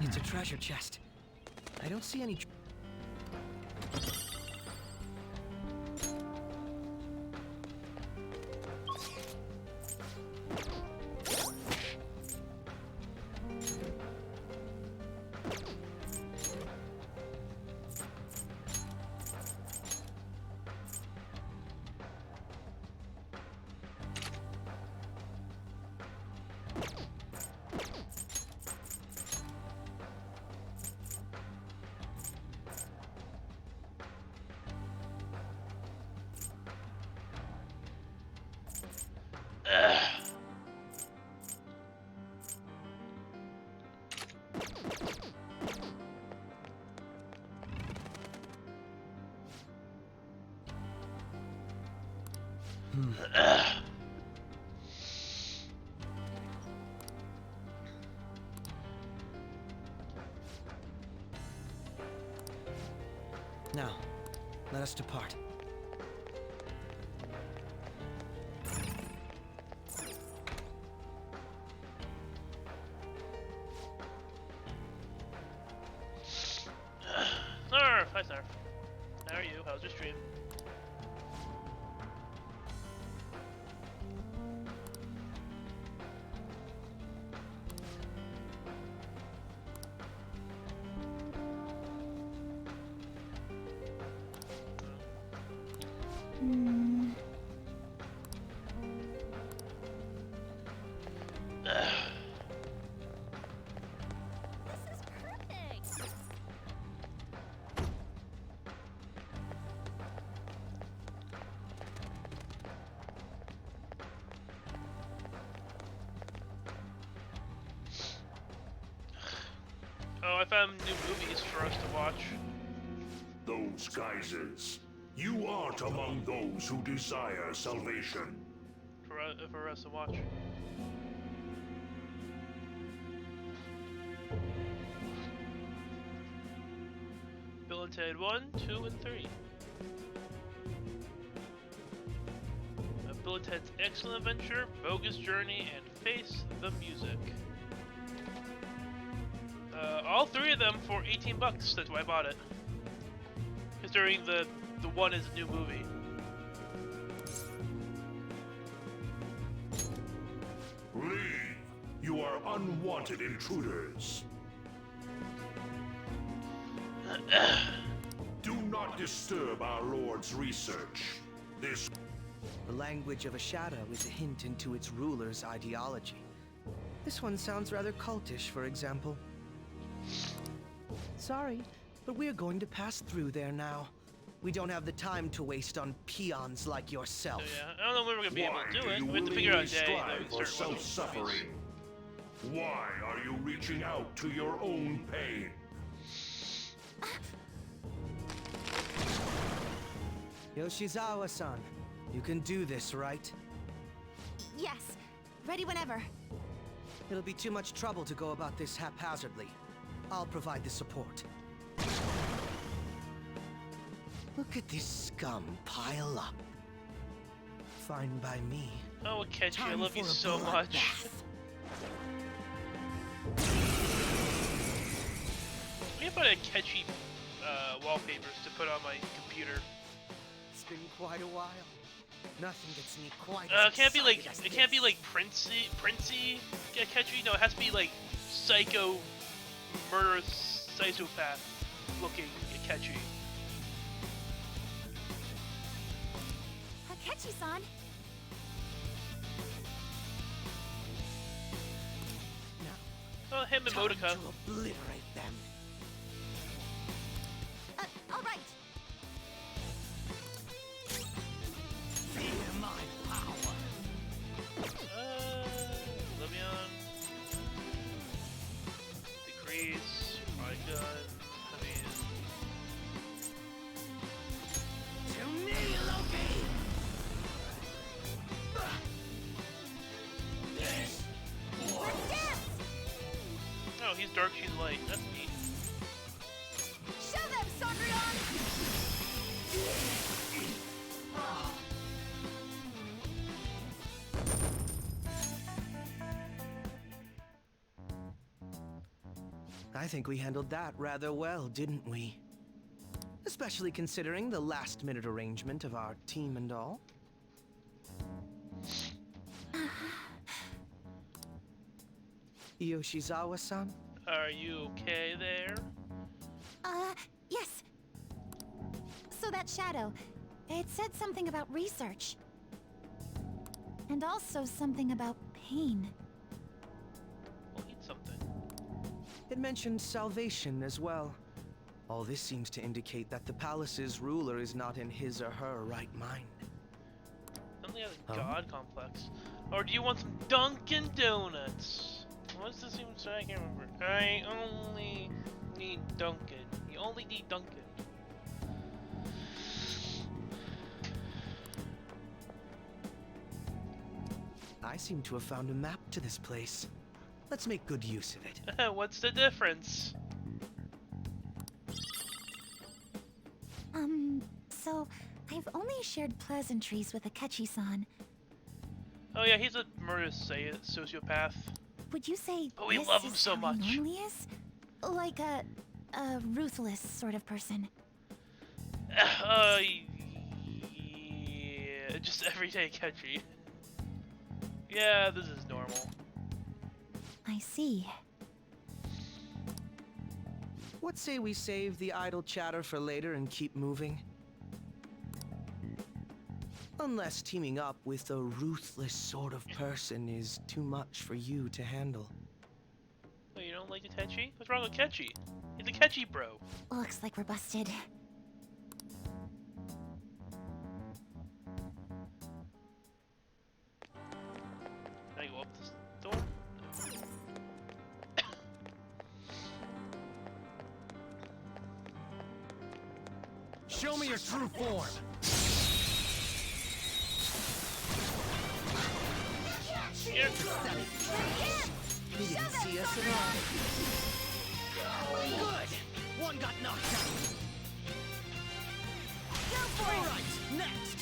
It's a treasure chest. I don't see any... Now, let us depart. Snarf! Hi, Snarf. How are you? How's your stream? Oh, I found new movies for us to watch. Those geysers. You aren't among those who desire salvation. For us to watch. Bill and Ted 1, 2, and 3. Bill and Ted's Excellent Adventure, Bogus Journey, and Face the Music. All three of them for 18 bucks. That's why I bought it. Considering the one is a new movie. Leave. You are unwanted intruders. Do not disturb our Lord's research. This... The language of a shadow is a hint into its ruler's ideology. This one sounds rather cultish, for example. Sorry, but we're going to pass through there now. We don't have the time to waste on peons like yourself. So yeah, I don't know when we're gonna be able to do it. We have to figure out a day that we start watching self-suffering. Why are you reaching out to your own pain? Yoshizawa-san, you can do this, right? Yes, ready whenever. It'll be too much trouble to go about this haphazardly. I'll provide the support. Look at this scum pile up. Fine by me. Oh, Akechi, I love you for a so much. bloodbath. We have a Akechi wallpapers to put on my computer. It's been quite a while. Nothing gets me quite It can't be like Princey Akechi. No, it has to be like psycho, murderous psychopath looking Akechi. Akechi-san. Now, Oh, him and time Motica. to obliterate them. All right. Fear my power. Levion. Decrease. Gun. I mean. To me, Loki! This Oh, he's dark, she's light. That's neat. Show them, Sondrion! I think we handled that rather well, didn't we? Especially considering the last-minute arrangement of our team and all. Yoshizawa-san? Are you okay there? Yes. So that shadow, it said something about research. And also something about pain. We'll eat something. It mentioned salvation as well. All this seems to indicate that the palace's ruler is not in his or her right mind. Something has a god complex. Or do you want some Dunkin' Donuts? What's this even say? I can't remember. I only need Dunkin'. You only need Dunkin'. I seem to have found a map to this place. Let's make good use of it. What's the difference? So I've only shared pleasantries with Akechi-san. Oh yeah, he's a murderous sociopath. Would you say But we this love him is so how he much. normally is? Like a ruthless sort of person. Yeah, just everyday catchy. Yeah, this is normal. I see. What say we save the idle chatter for later and keep moving? Unless teaming up with a ruthless sort of person is too much for you to handle. Oh, you don't like the Tenchi? What's wrong with Ketchy? He's a Ketchy bro. Looks like we're busted. Can I go up this door? Show me your true form. Here. He didn't see us at all. Good. One got knocked out. Go for All it! right, next.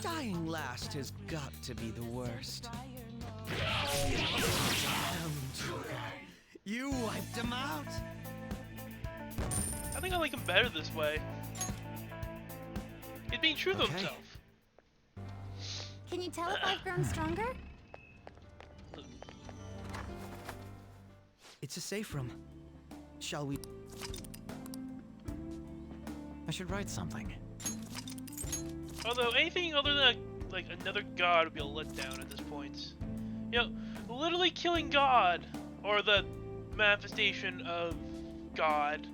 Dying last has got to be the worst. You wiped him out. I think I like him better this way. He's being true to Okay. himself. Can you tell if I've grown stronger? It's a safe room. Shall we? I should write something. Although anything other than like another god would be a letdown at this point. You know, literally killing God or the manifestation of God.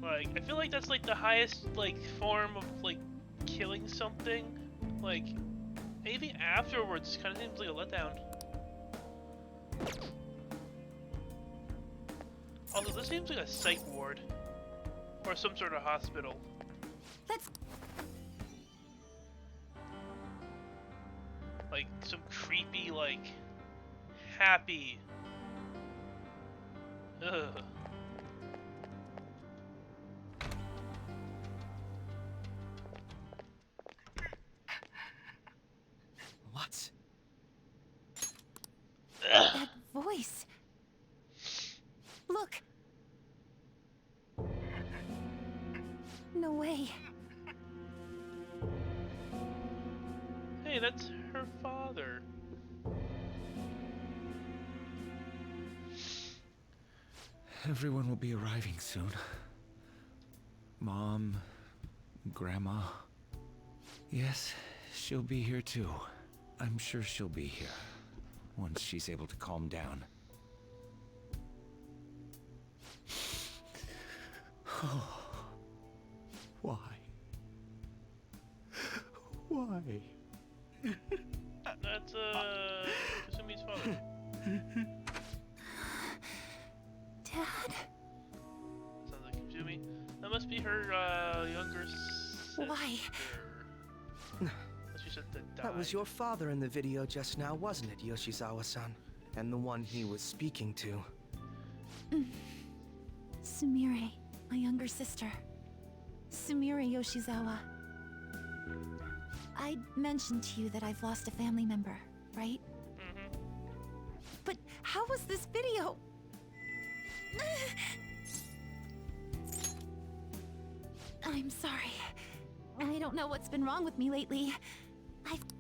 Like, I feel like that's like the highest like form of like killing something. Like, anything afterwards kind of seems like a letdown. Also, this seems like a psych ward or some sort of hospital. Let's. Like some creepy, like happy. Ugh. What? That voice. Look. No way. Hey, that's her father. Everyone will be arriving soon. Mom, Grandma. Yes, she'll be here too. I'm sure she'll be here once she's able to calm down. Why? Why? That's Kasumi's father. Dad? Sounds like Kasumi. That must be her younger sister. Why? Unless she said that died. That was your father in the video just now, wasn't it, Yoshizawa-san? And the one he was speaking to. Sumire, my younger sister. Sumire Yoshizawa. I mentioned to you that I've lost a family member, right? But how was this video? I'm sorry. I don't know what's been wrong with me lately. Oops.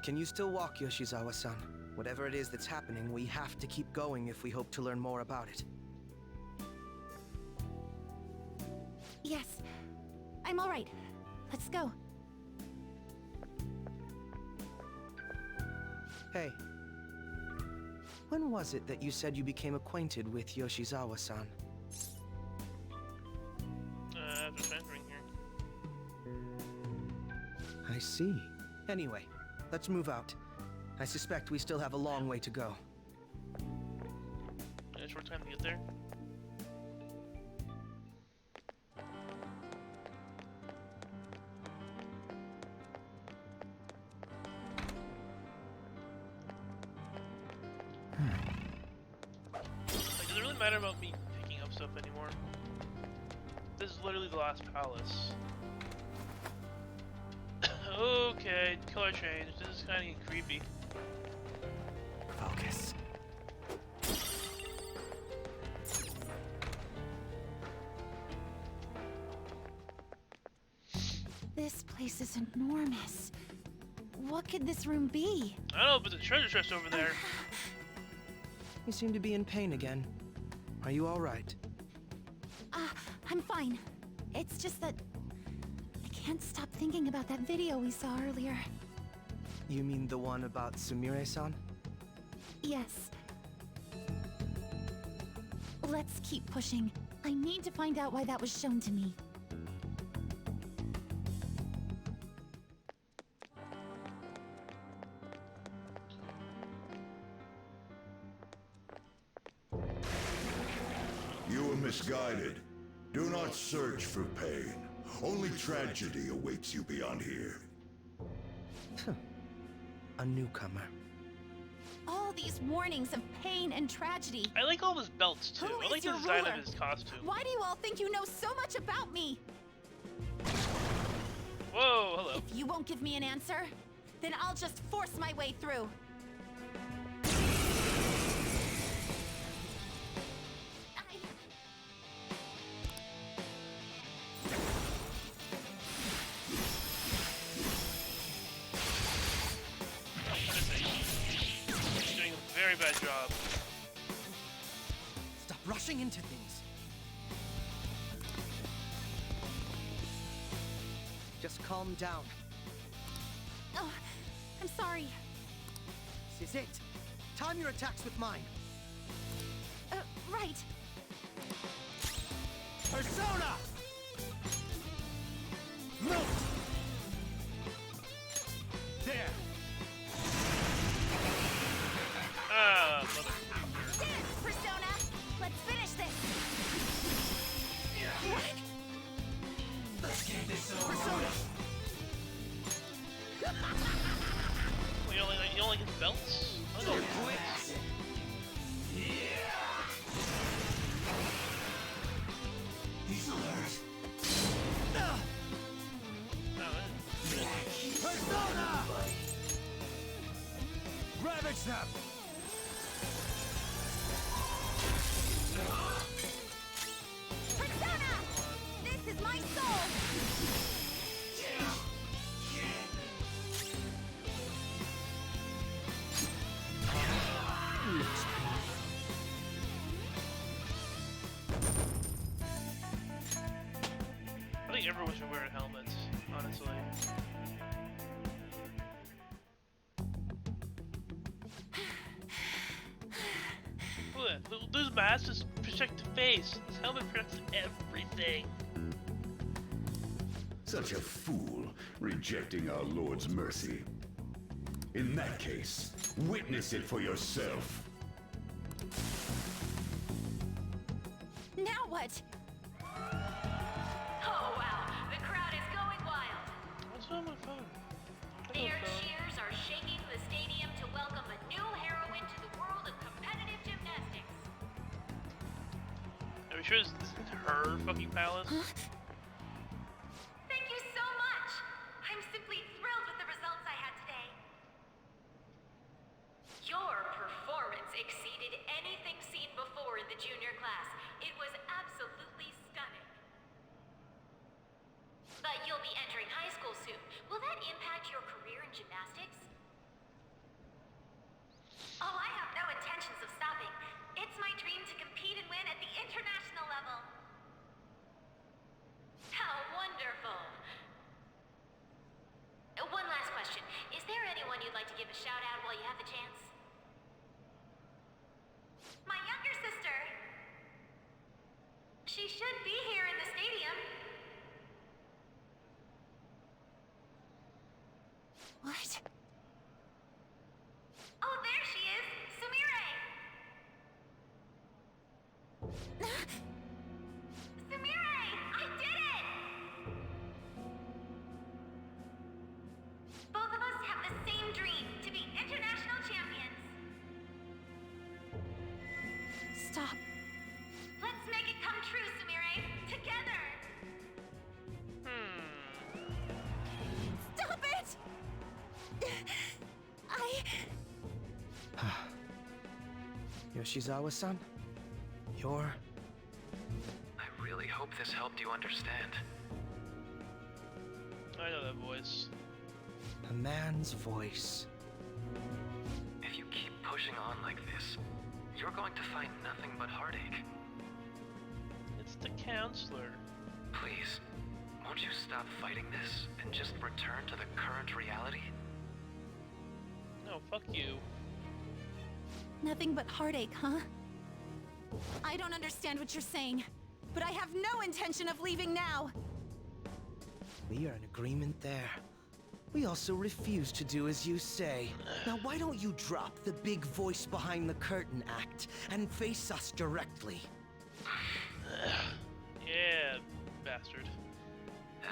Can you still walk, Yoshizawa-san? Whatever it is that's happening, we have to keep going if we hope to learn more about it. Yes. I'm all right. Let's go. Hey. When was it that you said you became acquainted with Yoshizawa-san? After transferring here. I see. Anyway, let's move out. I suspect we still have a long way to go. A short time to get there. Like, does it really matter about me picking up stuff anymore? This is literally the last palace. Okay, color change. This is kind of creepy. Focus. This place is enormous. What could this room be? I don't know, but the treasure chest over there. You seem to be in pain again. Are you all right? I'm fine. It's just that I can't stop thinking about that video we saw earlier. You mean the one about Sumire-san? Yes. Let's keep pushing. I need to find out why that was shown to me. You were misguided. Do not search for pain. Only tragedy awaits you beyond here. A newcomer. All these warnings of pain and tragedy. I like all of his belts too. Who I is like the your design ruler? of his costume. Why do you all think you know so much about me? Whoa, hello. If you won't give me an answer, then I'll just force my way through. He's doing a very bad job. Stop rushing into things. Just calm down. Oh, I'm sorry. This is it. Time your attacks with mine. Right. Persona! Melt! There! Ah, mother. Dance, Persona! Let's finish this! Let's get this over. Persona! Well, you don't like his belts? I don't know. He's alert. Persona! Ravage them! Persona! This is my soul! I think everyone should wear helmets, honestly. Look at that. Those masks just protect the face. This helmet protects everything. Such a fool, rejecting our Lord's mercy. In that case, witness it for yourself. Now what? Oh wow, the crowd is going wild. What's on my phone? Their cheers are shaking the stadium to welcome a new heroine to the world of competitive gymnastics. Are we sure this is her fucking palace? Thank you so much. I'm simply thrilled with the results I had today. at the international level. How wonderful. One last question. Is there anyone you'd like to give a shout out while you have the chance? My younger sister. She should be here in the stadium. What? Oh, there she is! Sumire! Sumire! I did it! Both of us have the same dream, to be international champions. Stop. Let's make it come true, Sumire! Together! Stop it! Yoshizawa-san, you're... I really hope this helped you understand. I know that voice. a man's voice. If you keep pushing on like this, you're going to find nothing but heartache. It's the counselor. Please, won't you stop fighting this and just return to the current reality? No, fuck you. Nothing but heartache, huh? I don't understand what you're saying, but I have no intention of leaving now. We are in agreement there. We also refuse to do as you say. Now why don't you drop the big voice behind the curtain act and face us directly? Yeah, bastard.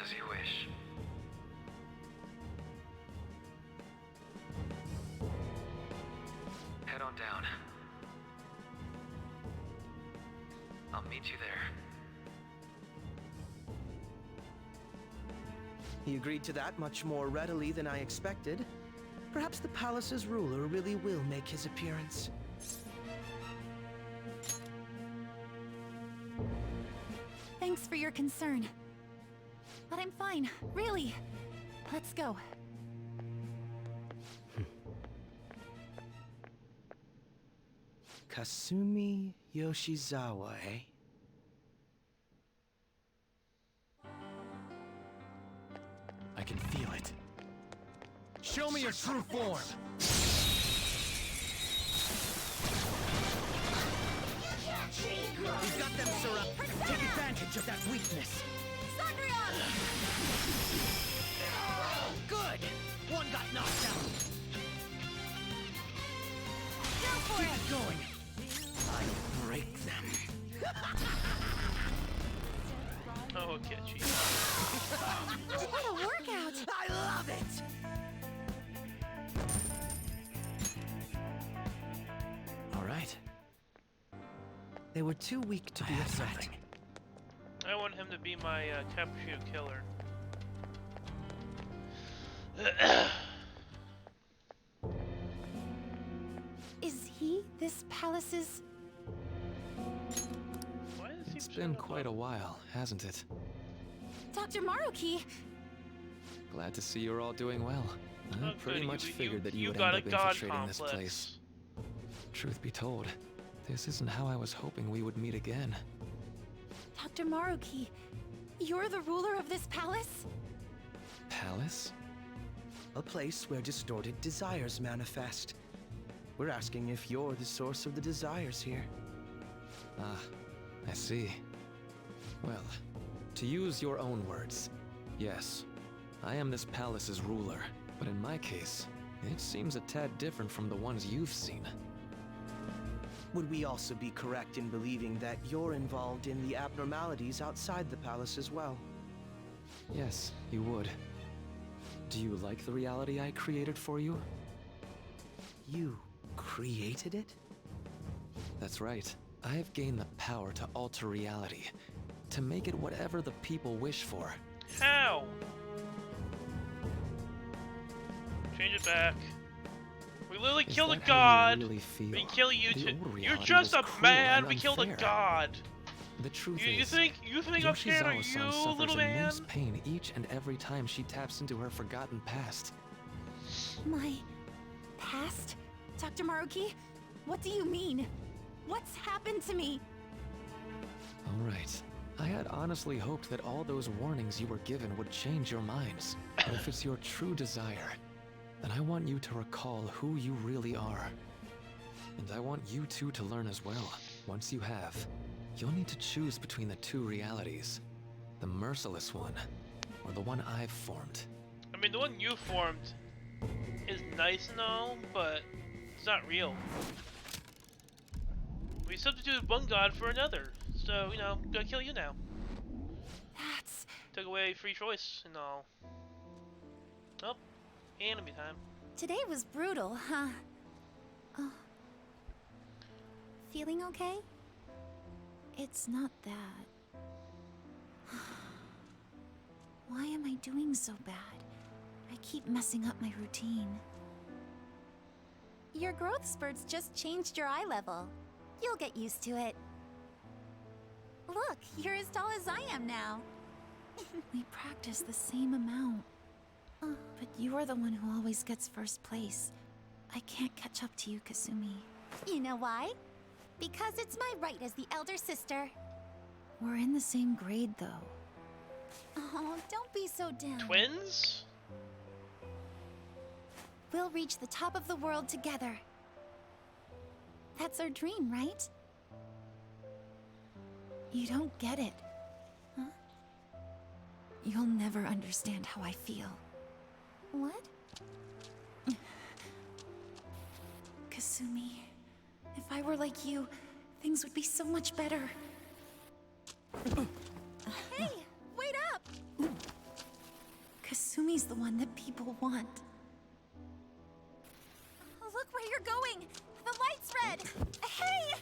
As you wish. Head on down. I'll meet you there. He agreed to that much more readily than I expected. Perhaps the palace's ruler really will make his appearance. Thanks for your concern. But I'm fine, really. Let's go. Kasumi Yoshizawa, eh? I can feel it. Show me your true form! We've got them surrounded. Take advantage of that weakness. Sakura! Good! One got knocked out. Go for Keep it! it going. I'll break them. Oh, catchy. What a workout! I love it! All right. They were too weak to be a threat. I want him to be my cappuccino killer. Is he this palace's... Why does he It's seem been so quite a while, hasn't it? Dr. Maruki? Glad to see you're all doing well. I Oh, pretty good. much figured that you would got end a up god infiltrating this complex. place. Truth be told, this isn't how I was hoping we would meet again. Dr. Maruki, you're the ruler of this palace? Palace? A place where distorted desires manifest. We're asking if you're the source of the desires here. Ah, I see. Well, to use your own words, yes, I am this palace's ruler, but in my case, it seems a tad different from the ones you've seen. Would we also be correct in believing that you're involved in the abnormalities outside the palace as well? Yes, you would. Do you like the reality I created for you? You created it? That's right. I have gained the power to alter reality, to make it whatever the people wish for. How? Change it back. We literally Is killed a that how you god. really feel? We kill you The too. old You're reality just was a cruel man. and We killed a unfair. god. The truth You is, think I'm scared of Yoshizawa-san you, suffers little man? immense pain each and every time she taps into her forgotten past. My... past? Dr. Maruki? What do you mean? What's happened to me? Alright. I had honestly hoped that all those warnings you were given would change your minds. But if it's your true desire, then I want you to recall who you really are. And I want you two to learn as well. Once you have, you'll need to choose between the two realities. The merciless one, or the one I've formed. I mean, the one you formed is nice and all, but it's not real. We substituted one god for another, so, you know, gotta kill you now. That's... Took away free choice and all. Oh, enemy time. Today was brutal, huh? Oh. Feeling okay? It's not that. Why am I doing so bad? I keep messing up my routine. Your growth spurts just changed your eye level. You'll get used to it. Look, you're as tall as I am now. We practice the same amount. But you're the one who always gets first place. I can't catch up to you, Kasumi. You know why? Because it's my right as the elder sister. We're in the same grade, though. Oh, don't be so down. Twins? We'll reach the top of the world together. That's our dream, right? You don't get it. Huh? You'll never understand how I feel. What? Kasumi, if I were like you, things would be so much better. Hey, wait up! Kasumi's the one that people want. Look where you're going! The light's red! Hey!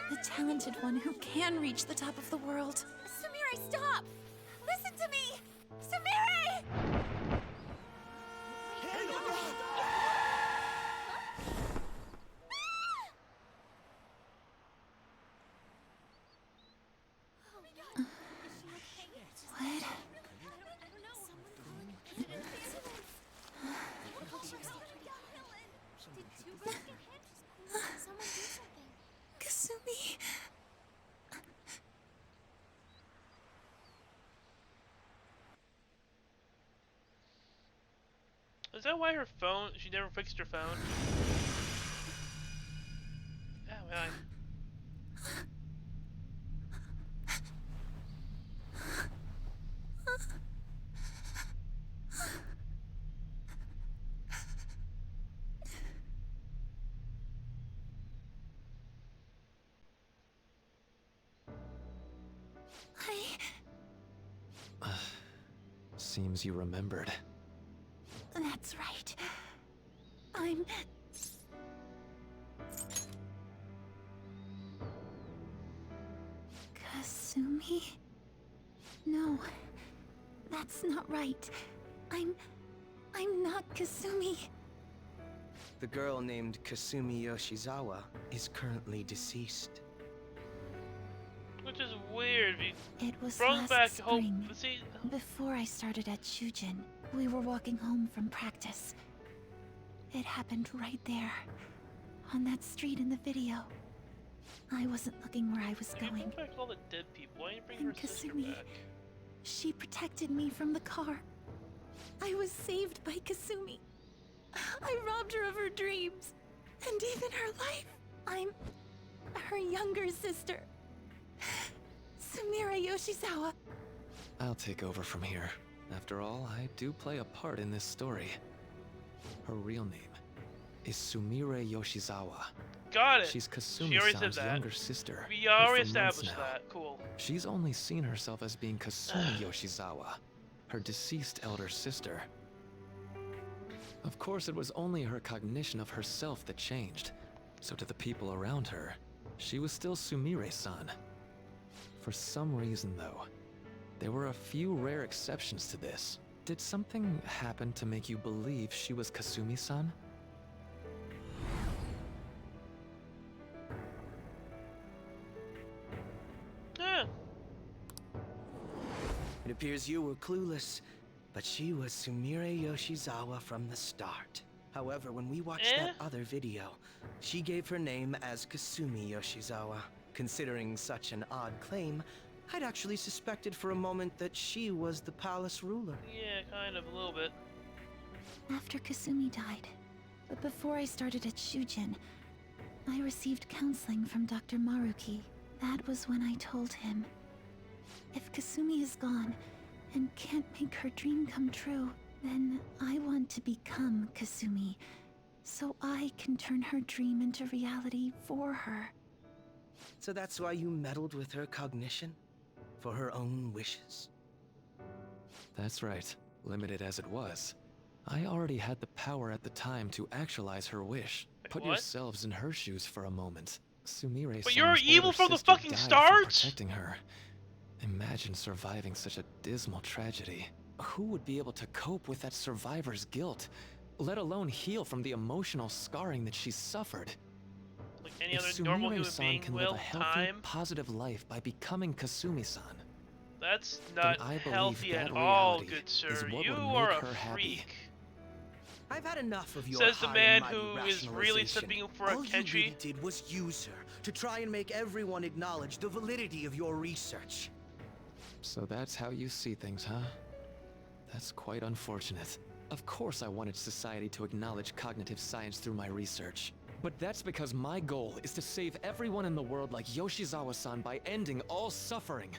The talented one who can reach the top of the world. Sumire, stop! Listen to me! Sumire! What? Kasumi. Is that why her phone, she never fixed her phone? Yeah, man. Seems you remembered. That's right. I'm... Kasumi? No, that's not right. I'm not Kasumi. The girl named Kasumi Yoshizawa is currently deceased. Which is weird. It was Brought last back hope. spring. See, Before I started at Shujin, we were walking home from practice. It happened right there, on that street in the video. I wasn't looking where I was you going. brought back all the dead people. Why didn't you bring And her sister Kasumi. back? She protected me from the car. I was saved by Kasumi. I robbed her of her dreams, and even her life. I'm her younger sister, Sumire Yoshizawa. I'll take over from here. After all, I do play a part in this story. Her real name is Sumire Yoshizawa. Got it. She's She already said Kasumi-san's that. younger sister. We but already for months established now, that. Cool. She's only seen herself as being Kasumi Yoshizawa, her deceased elder sister. Of course, it was only her cognition of herself that changed. So to the people around her, she was still Sumire-san. For some reason, though, there were a few rare exceptions to this. Did something happen to make you believe she was Kasumi-san? Yeah. It appears you were clueless, but she was Sumire Yoshizawa from the start. However, when we watched that other video, she gave her name as Kasumi Yoshizawa. considering such an odd claim, I'd actually suspected for a moment that she was the palace ruler. Yeah, kind of, a little bit. After Kasumi died, but before I started at Shujin, I received counseling from Dr. Maruki. That was when I told him, if Kasumi is gone and can't make her dream come true, then I want to become Kasumi, so I can turn her dream into reality for her. So that's why you meddled with her cognition? For her own wishes? That's right. Limited as it was, I already had the power at the time to actualize her wish. Wait, Put what? yourselves in her shoes for a moment. Sumire-san's But you're evil older from the sister fucking died for start? protecting her. Imagine surviving such a dismal tragedy. Who would be able to cope with that survivor's guilt, let alone heal from the emotional scarring that she suffered? Like any If other normal human Sumire-san being can live will, a healthy, time. positive life by becoming Kasumi-san, That's then not I believe healthy that at all, reality good is sir. what You would are make a her happy. freak. I've had enough of your Says the high man and mighty who is really rationalization. stepping for a All you Kenshi. really did was use her to try and make everyone acknowledge the validity of your research. So that's how you see things, huh? That's quite unfortunate. Of course I wanted society to acknowledge cognitive science through my research. But that's because my goal is to save everyone in the world like Yoshizawa-san by ending all suffering.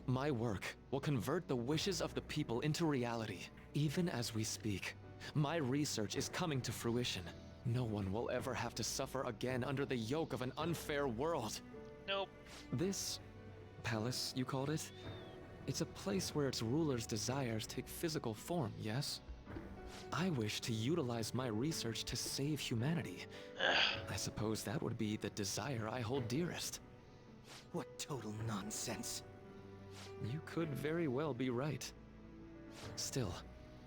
My work will convert the wishes of the people into reality, even as we speak. My research is coming to fruition. No one will ever have to suffer again under the yoke of an unfair world. Nope. This palace, you called it? It's a place where its ruler's desires take physical form, yes? I wish to utilize my research to save humanity. I suppose that would be the desire I hold dearest. What total nonsense. You could very well be right. Still,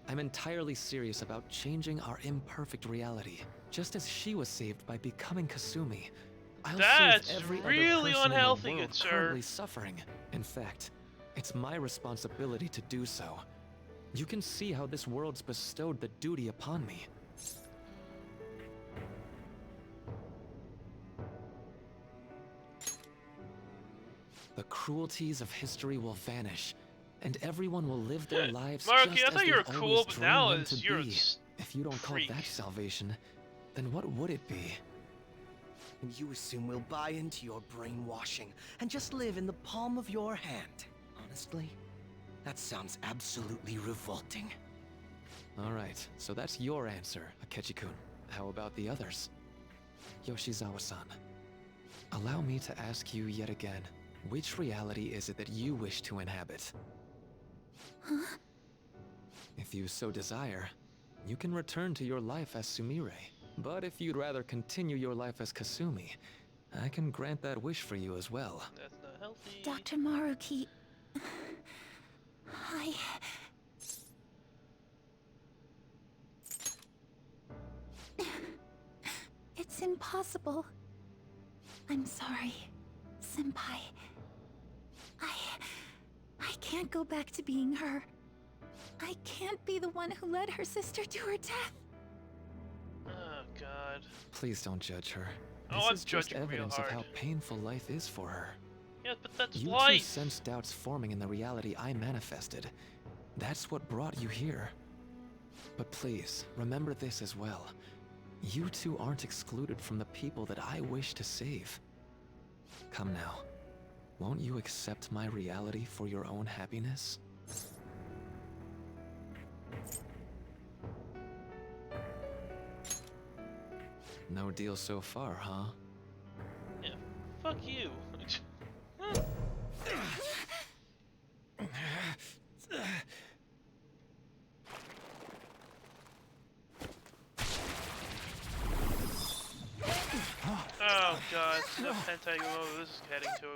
I'm entirely serious about changing our imperfect reality. Just as she was saved by becoming Kasumi, I'll That's save every really other person unhealthy, in the good world sir. currently suffering. In fact, it's my responsibility to do so. You can see how this world's bestowed the duty upon me. The cruelties of history will vanish, and everyone will live their lives Maruki, just I as thought you were they've cool, always but dreamed now them to you're a be. If you don't freak. call that salvation, then what would it be? And you assume we'll buy into your brainwashing and just live in the palm of your hand. Honestly, that sounds absolutely revolting. Alright, so that's your answer, Akechi-kun. How about the others? Yoshizawa-san, allow me to ask you yet again, which reality is it that you wish to inhabit? Huh? If you so desire, you can return to your life as Sumire. But if you'd rather continue your life as Kasumi, I can grant that wish for you as well. That's not healthy. Dr. Maruki... It's impossible. I'm sorry, Senpai. I can't go back to being her. I can't be the one who led her sister to her death. Oh god. Please don't judge her. Oh, This I'm is just judging real evidence of hard. how painful life is for her. Yeah, but that's You too life. sense doubts forming in the reality I manifested. That's what brought you here. But please, remember this as well. You two aren't excluded from the people that I wish to save. Come now. Won't you accept my reality for your own happiness? No deal so far, huh? Yeah. Fuck you. Oh god, the hentai this is heading to.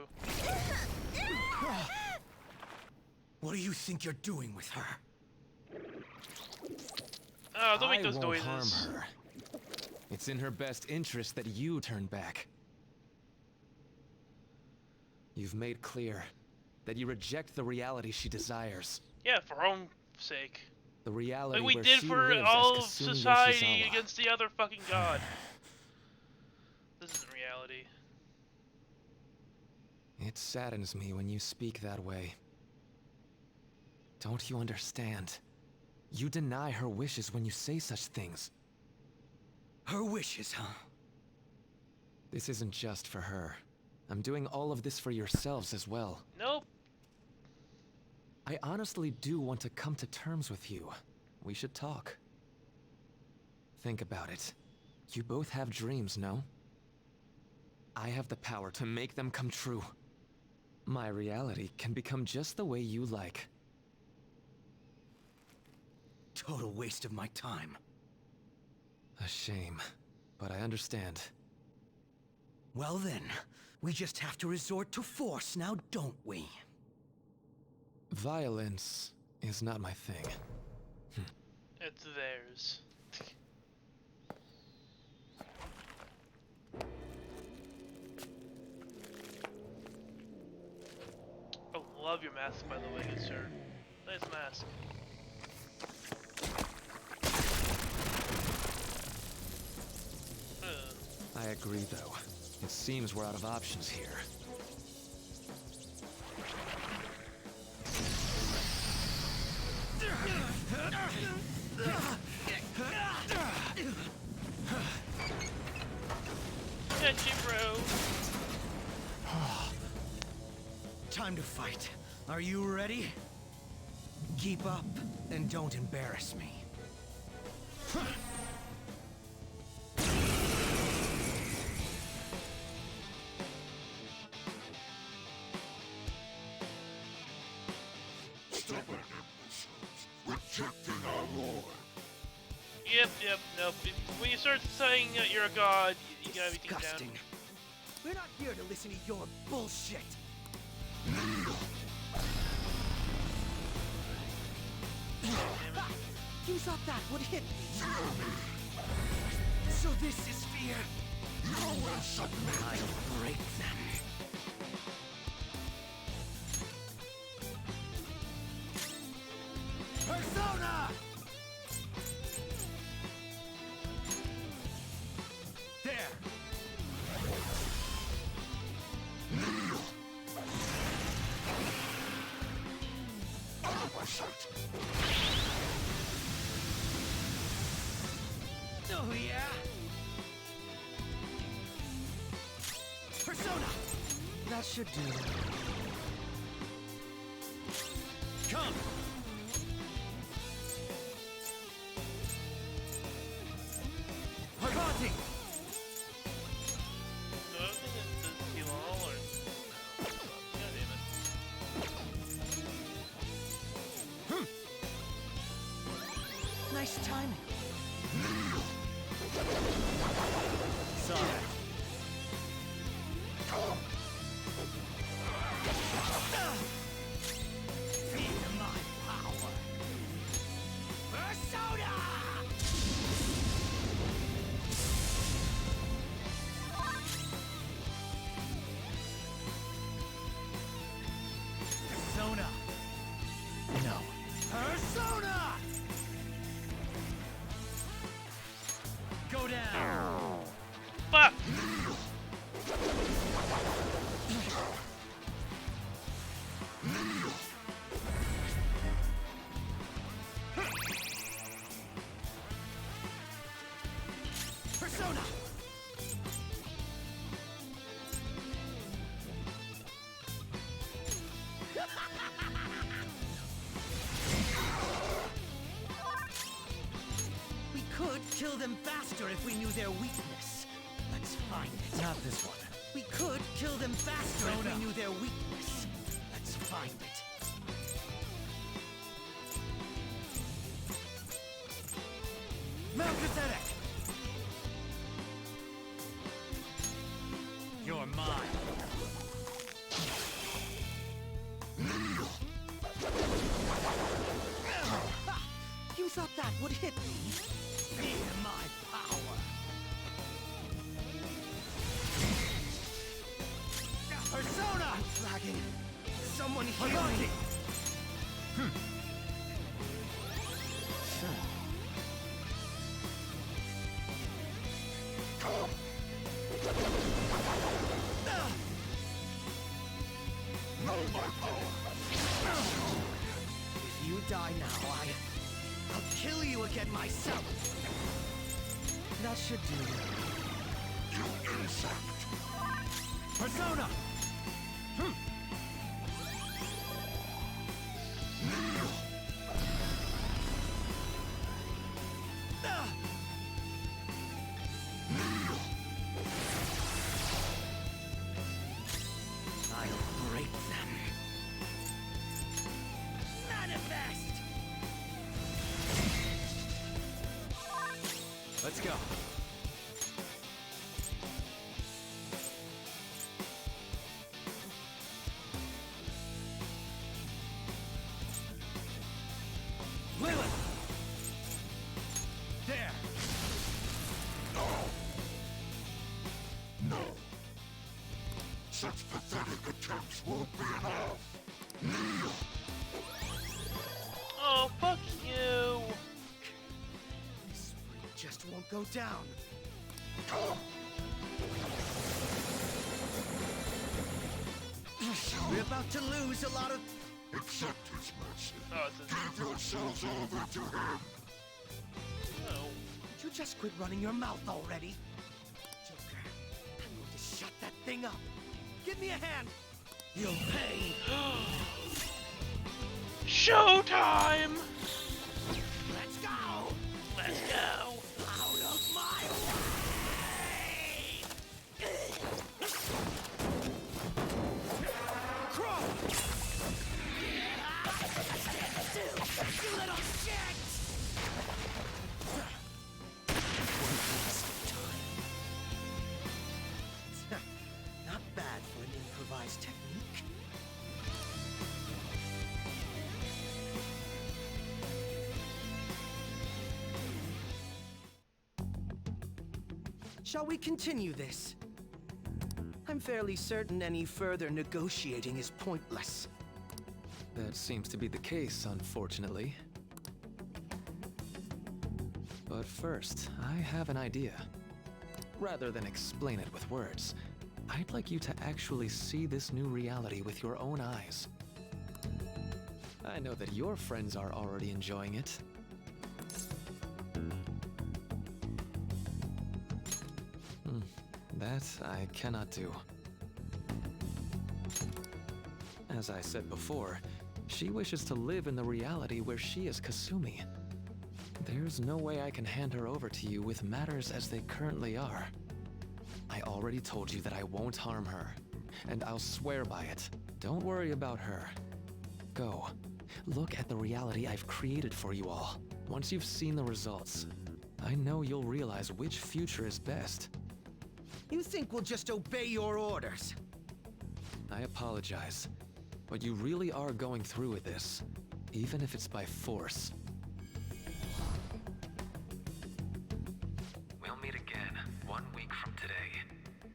What do you think you're doing with her? Oh, don't make I those won't noises. harm her. It's in her best interest that you turn back. You've made clear that you reject the reality she desires. Yeah, for her own sake. The reality Like we where did she for lives all as of Kasumi society Yoshizawa. against the other fucking god. It saddens me when you speak that way. Don't you understand? You deny her wishes when you say such things. Her wishes, huh? This isn't just for her. I'm doing all of this for yourselves as well. Nope. I honestly do want to come to terms with you. We should talk. Think about it. You both have dreams, no? I have the power to make them come true. My reality can become just the way you like. Total waste of my time. A shame, but I understand. Well then, we just have to resort to force now, don't we? Violence is not my thing. It's theirs. Oh, love your mask, by the way, good sir. Nice mask. I agree, though. It seems we're out of options here. Catch you, bro. Time to fight. Are you ready? Keep up and don't embarrass me. Rejecting our lord. Yep, nope. When you start saying that you're a god, you gotta be taken Disgusting. down. We're not here to listen to your bullshit. You thought that would hit me. So this is fear. No one submit. I'll break them. Persona! There. Out of my sight. Oh yeah. Persona. That should do. Come. Haunting. So I think it does heal all, or... No, God damn it. Nice timing. Sorry. Feel my power. Persona! Persona! No. Persona! Go down! Fuck! Persona! We could kill them faster if we knew their weakness. Let's find it. Not this one. We could kill them faster if we knew their weakness. Let's find it. Melchizedek! You're mine. You thought that would hit me? Fear my power. Persona! I'm flagging. Someone heal me. die now, I'll kill you again myself. That should do it. You insect! Persona! Kneel! Kneel! I'll break them. Manifest! Let's go. Lilith! There! No! No! Such pathetic attempts won't be enough! Kneel! Oh, fuck you! This spree just won't go down. Come! We're about to lose a lot of... Accept his mercy. Oh, it's a... Give yourselves over to him. No. Would you just quit running your mouth already? Joker, I'm going to shut that thing up. Give me a hand. You'll pay. Showtime! Let's go. Let's go! Out of my way! Crow! You little shit! One last time. Not bad for an improvised technique. Shall we continue this? I'm fairly certain any further negotiating is pointless. That seems to be the case, unfortunately. But first, I have an idea. Rather than explain it with words, I'd like you to actually see this new reality with your own eyes. I know that your friends are already enjoying it. That I cannot do. As I said before, she wishes to live in the reality where she is Kasumi. There's no way I can hand her over to you with matters as they currently are. I already told you that I won't harm her, and I'll swear by it. Don't worry about her. Go. Look at the reality I've created for you all. Once you've seen the results, I know you'll realize which future is best. You think we'll just obey your orders? I apologize, but you really are going through with this, even if it's by force. We'll meet again 1 week from today,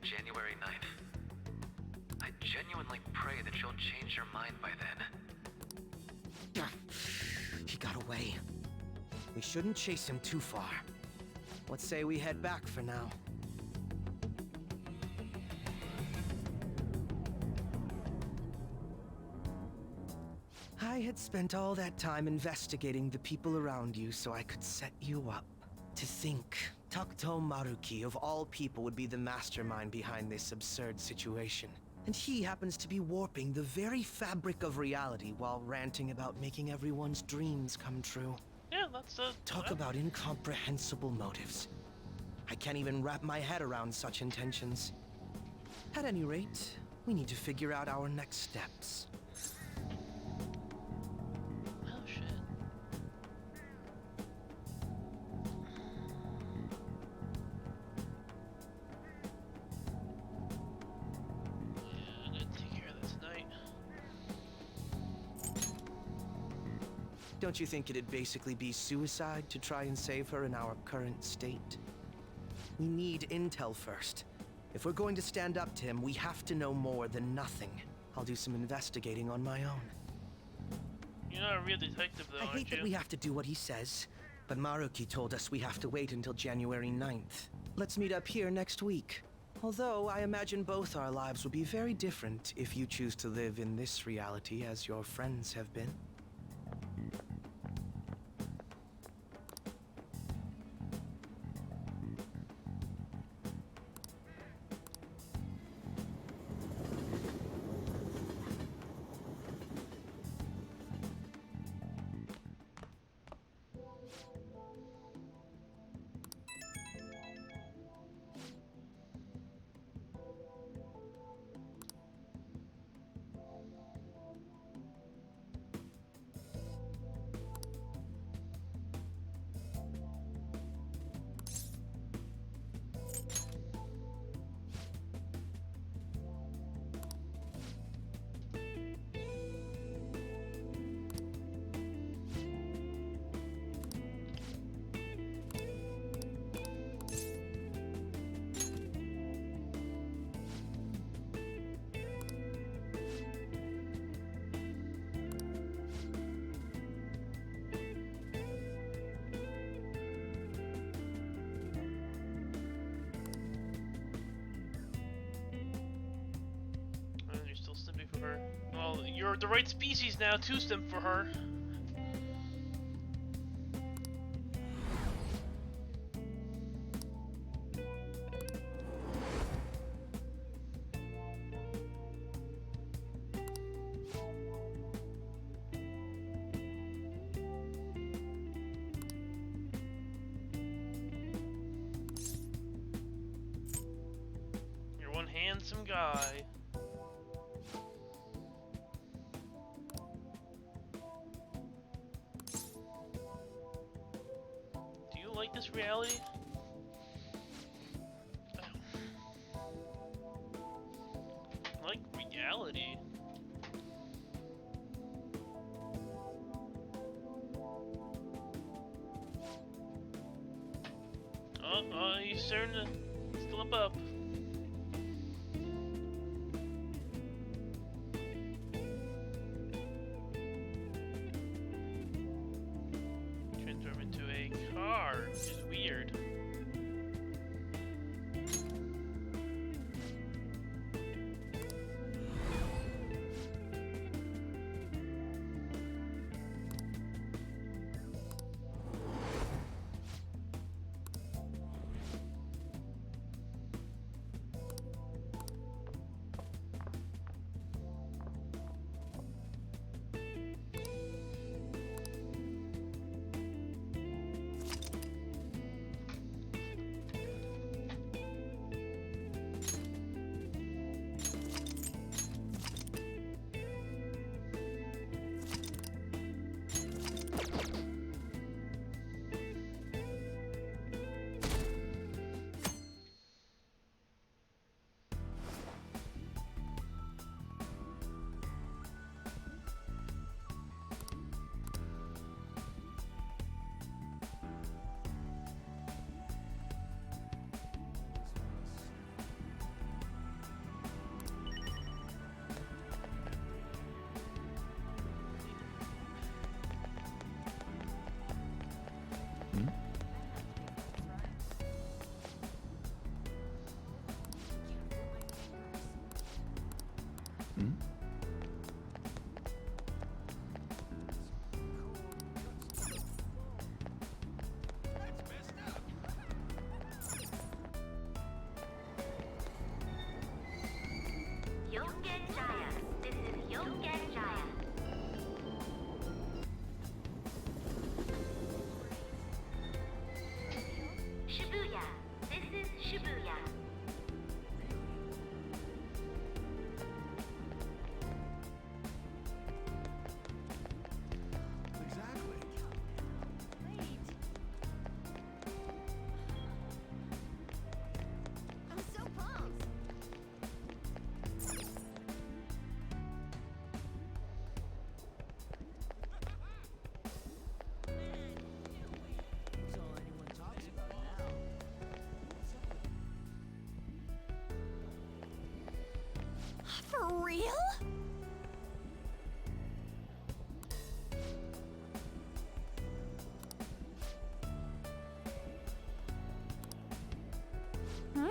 January 9th. I genuinely pray that you'll change your mind by then. He got away. We shouldn't chase him too far. Let's say we head back for now. I had spent all that time investigating the people around you so I could set you up. To think, Takuto Maruki of all people would be the mastermind behind this absurd situation. And he happens to be warping the very fabric of reality while ranting about making everyone's dreams come true. Yeah, that's Talk about incomprehensible motives. I can't even wrap my head around such intentions. At any rate, we need to figure out our next steps. Oh shit. Yeah, I'm gonna take care of that tonight. Don't you think it'd basically be suicide to try and save her in our current state? We need intel first. If we're going to stand up to him, we have to know more than nothing. I'll do some investigating on my own. You're not a real detective though, I aren't hate you? that we have to do what he says, but Maruki told us we have to wait until January 9th. Let's meet up here next week. Although I imagine both our lives will be very different if you choose to live in this reality as your friends have been. You're the right species now to stem for her. You're one handsome guy. Do you like this reality? I like reality. Oh, he's starting to slip up. Transform into a car, which is weird. Yongen Jaya. This is Yongen Jaya. Shibuya. This is Shibuya. Exactly. I'm so pumped. For real? Hmm?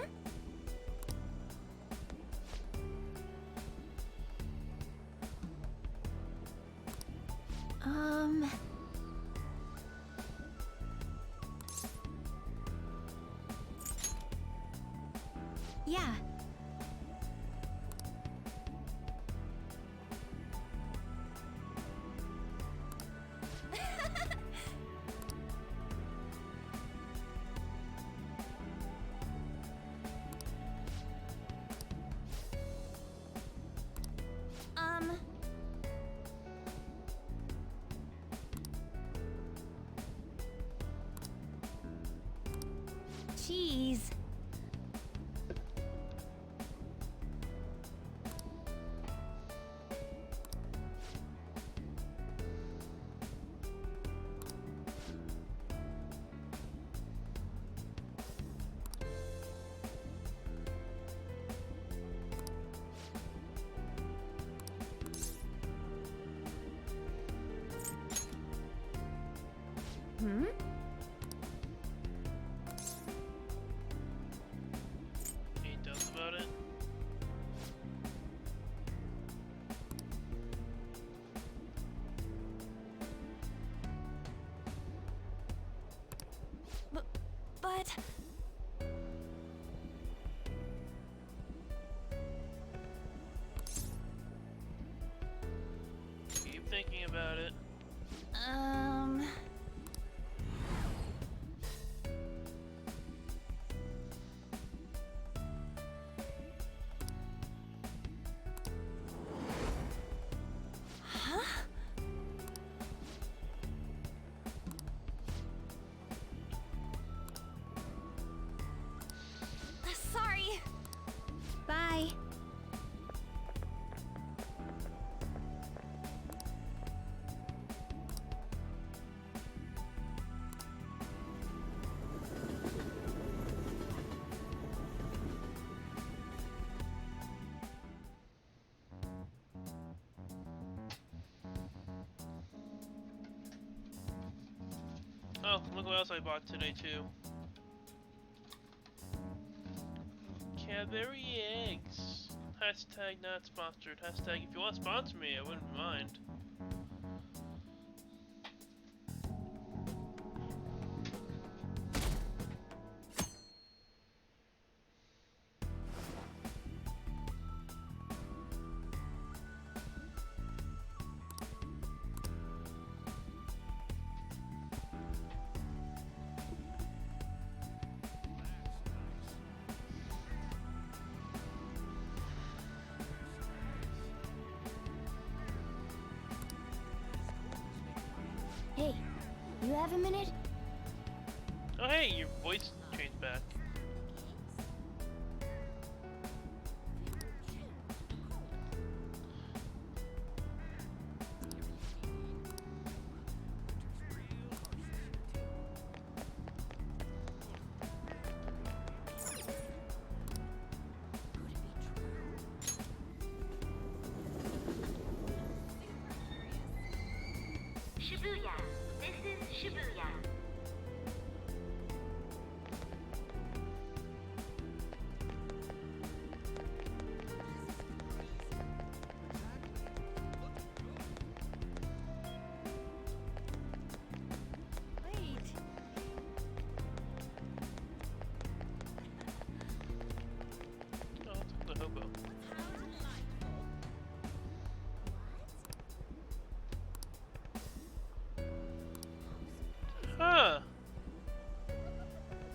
Yeah. Um. Cheese. Hmm? Any doubts about it? but... Keep thinking about it. Huh? Sorry. Bye. Oh, look what else I bought today too. Cadbury eggs. Hashtag not sponsored. Hashtag if you want to sponsor me, I wouldn't mind. Hey, you have a minute? Oh hey, your voice changed back. Shibuya. This is Shibuya. Wait. Oh, it's the hobo. Huh.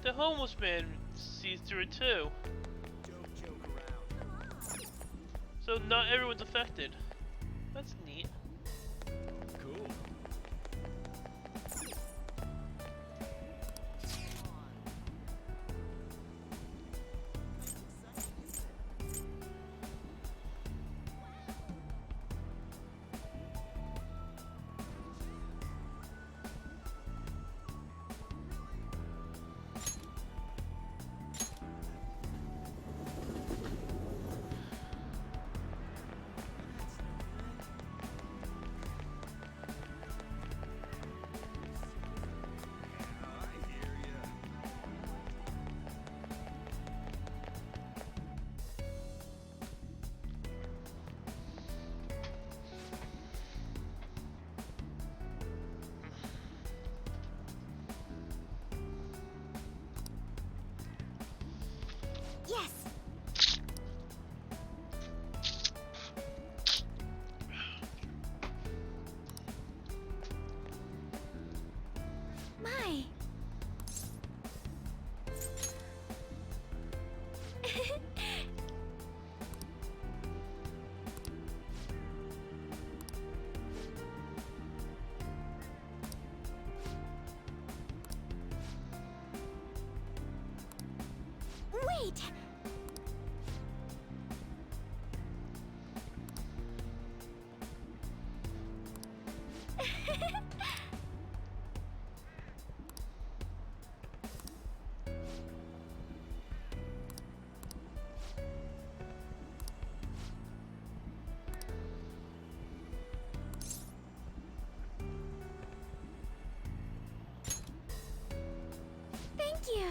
The homeless man sees through it too. So not everyone's affected. That's neat. Cool. Yes! My! Wait! Thank you.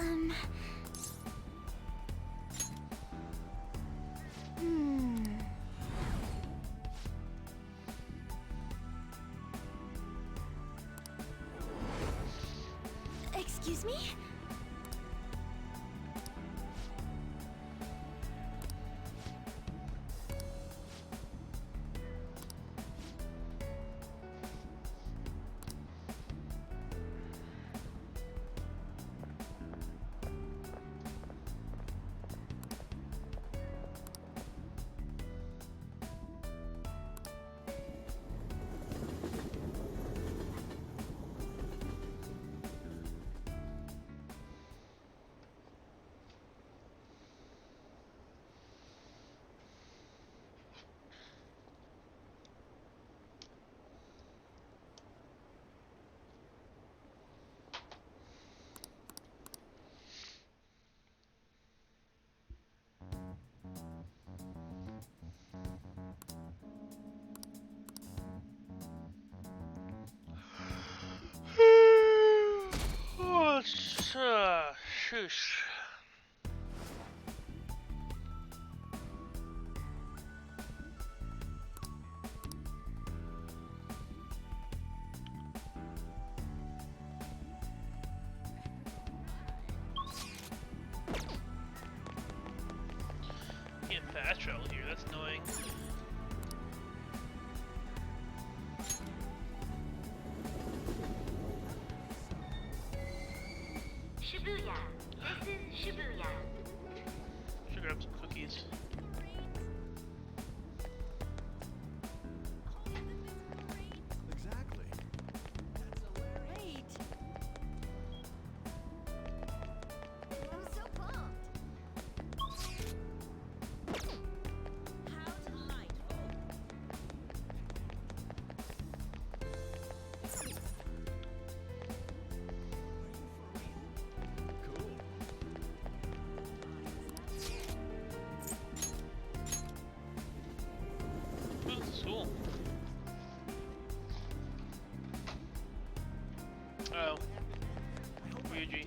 Um... Hmm... Excuse me? Oh, shush. Can't fast travel here, that's annoying. Shibuya. This is Shibuya. Should grab some cookies. Exactly. Great! I'm so pumped! How delightful! Ooh, this is cool. Oh. Ryuji.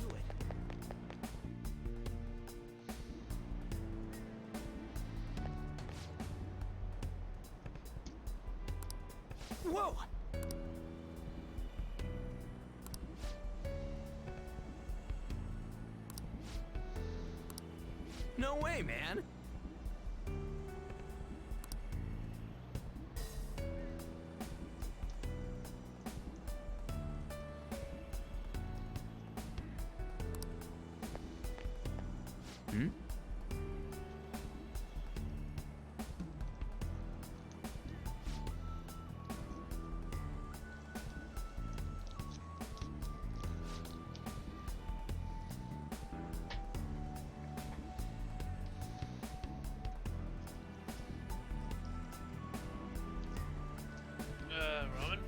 Whoa! No way, man! Hmm? Ramen?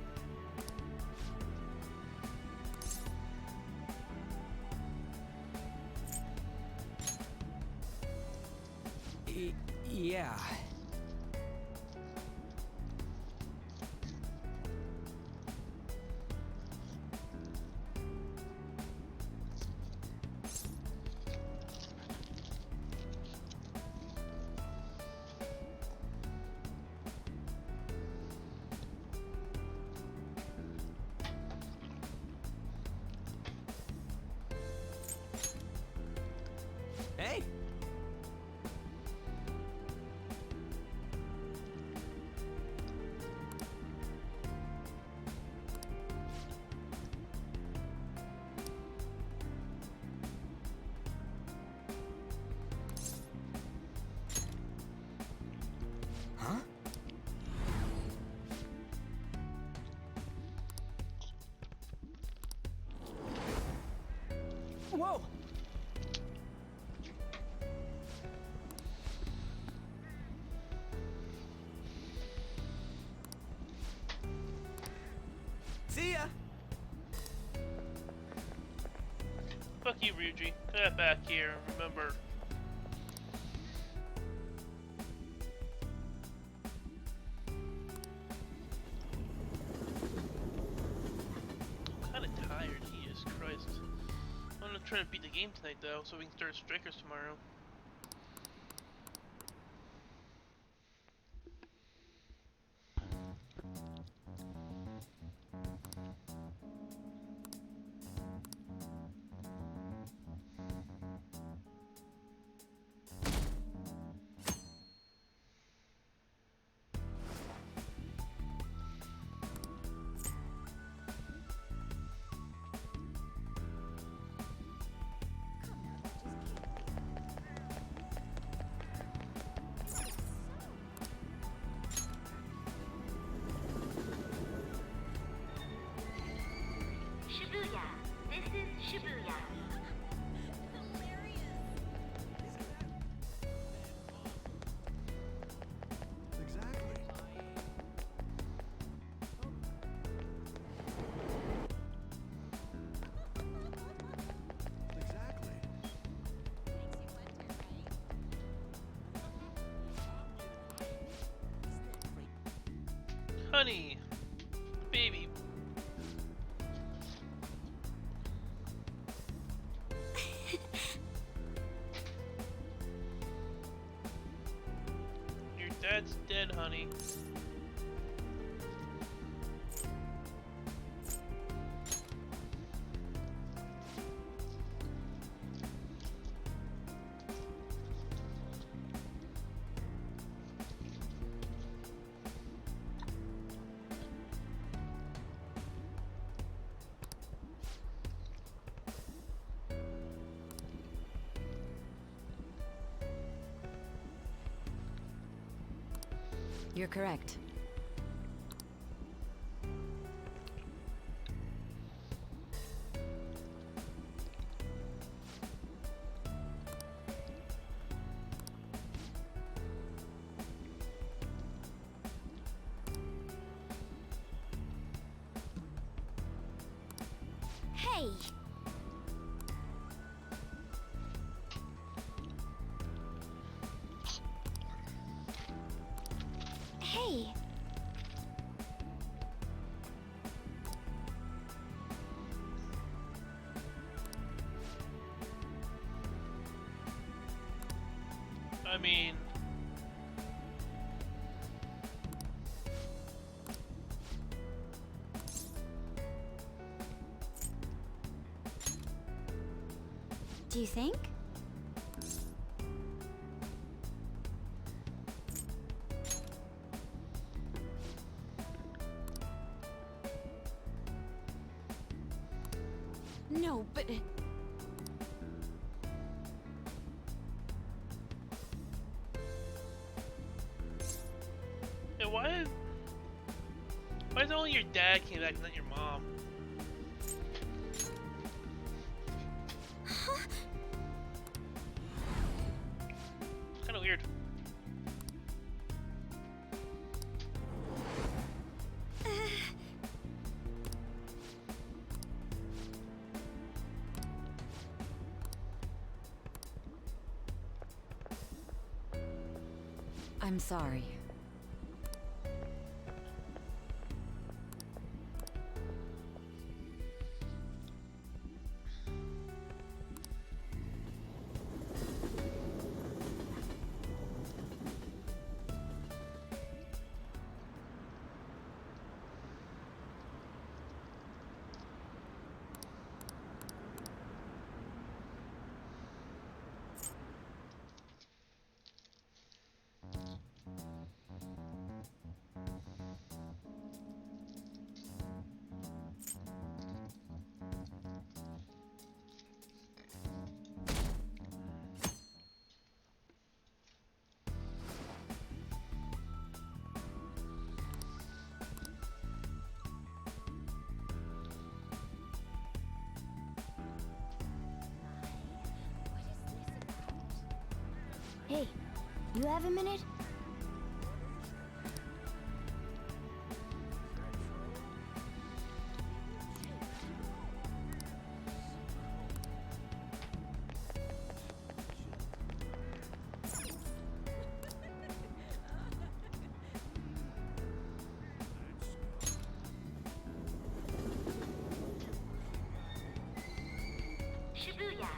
Yeah. Hey! Huh? Whoa! See ya! Fuck you, Ryuji. Get back here, remember. I'm kinda tired, Jesus Christ. I'm gonna trying to beat the game tonight, though, so we can start Strikers tomorrow. Shibuya. This is Shibuya. Exactly. Exactly. Honey! Baby! Your dad's dead, honey. You're correct. Hey! Hey! I mean... Do you think? No, but... Yeah, why is it only your dad came back and not your mom? It's kinda weird. I'm sorry. Hey, you have a minute? Shibuya.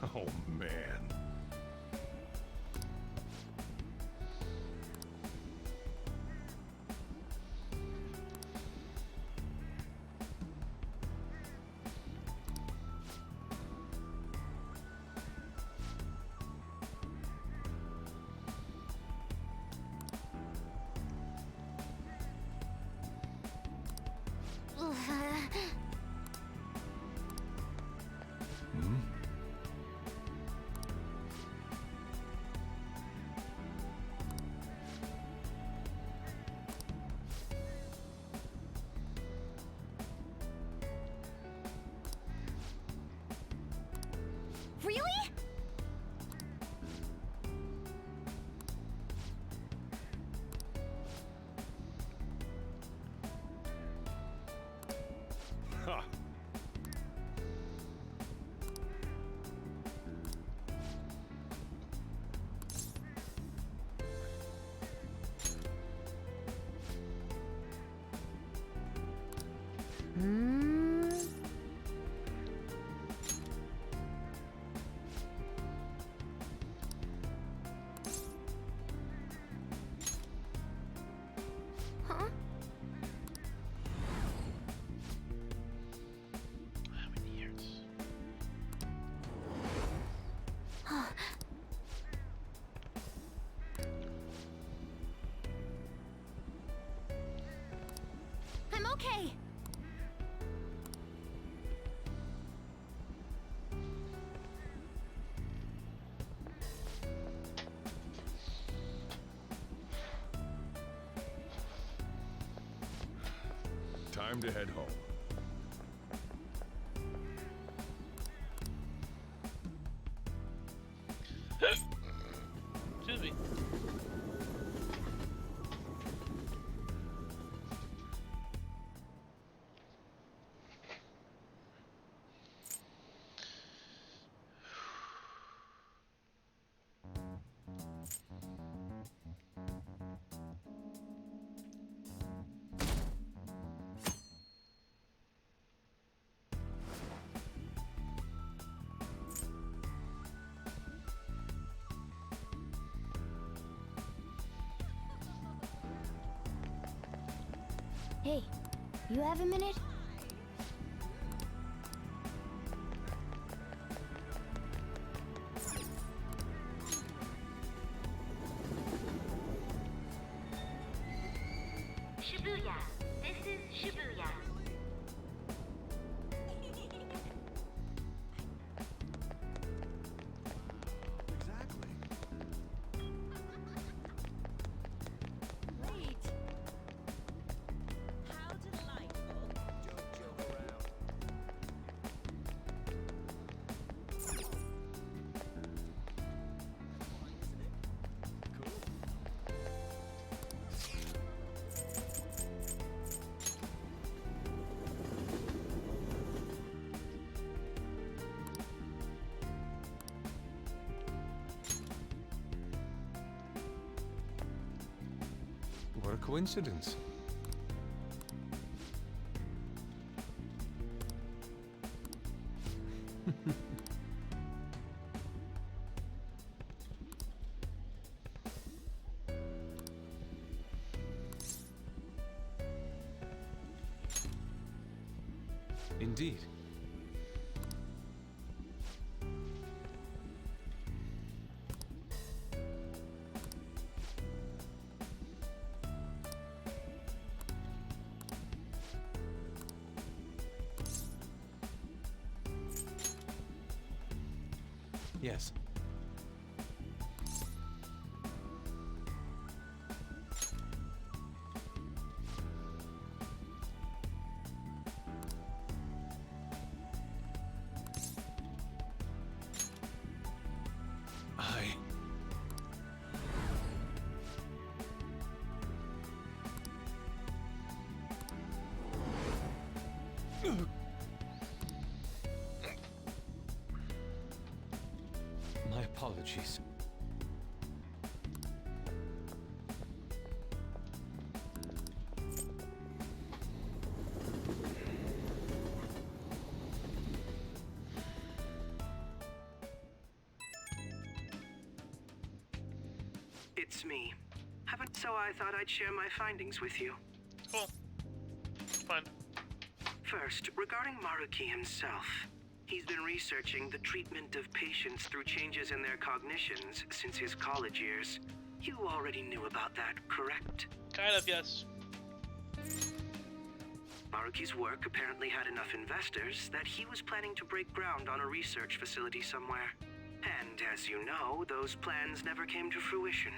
Oh, man. Hmm? Really? Ha! Hmm. Huh? How many years? I'm okay. Time to head home. Excuse me. Hey, you have a minute? Shibuya. This is Shibuya. Exactly. Great. How delightful. Don't joke around. What a coincidence. Indeed. Yes. I... My apologies. It's me. Haven't so I thought I'd share my findings with you. Cool. Fine. First, regarding Maruki himself. He's been researching the treatment of patients through changes in their cognitions since his college years. You already knew about that, correct? Kind of, yes. Maruki's work apparently had enough investors that he was planning to break ground on a research facility somewhere. And as you know, those plans never came to fruition.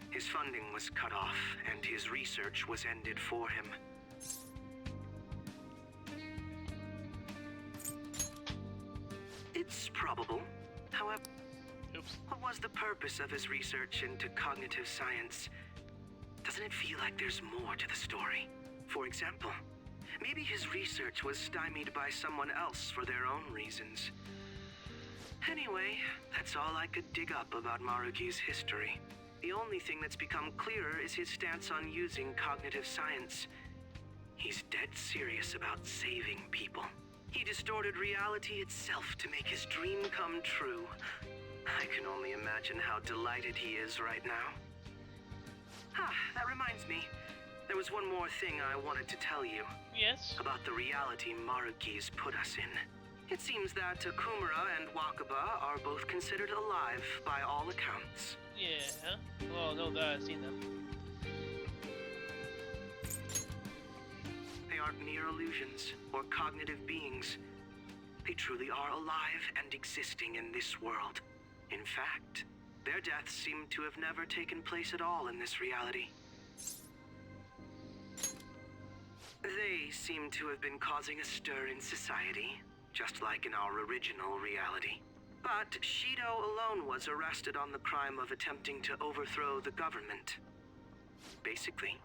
His funding was cut off, and his research was ended for him. It's probable. However, Oops. what was the purpose of his research into cognitive science? Doesn't it feel like there's more to the story? For example, maybe his research was stymied by someone else for their own reasons. Anyway, that's all I could dig up about Maruki's history. The only thing that's become clearer is his stance on using cognitive science. He's dead serious about saving people. He distorted reality itself to make his dream come true. I can only imagine how delighted he is right now. That reminds me. There was one more thing I wanted to tell you. Yes. About the reality Maruki's put us in. It seems that Kumura and Wakaba are both considered alive by all accounts. Yeah. Well, no, that I've seen them. They aren't mere illusions or cognitive beings. They truly are alive and existing in this world. In fact, their deaths seem to have never taken place at all in this reality. They seem to have been causing a stir in society, just like in our original reality. But Shido alone was arrested on the crime of attempting to overthrow the government. Basically,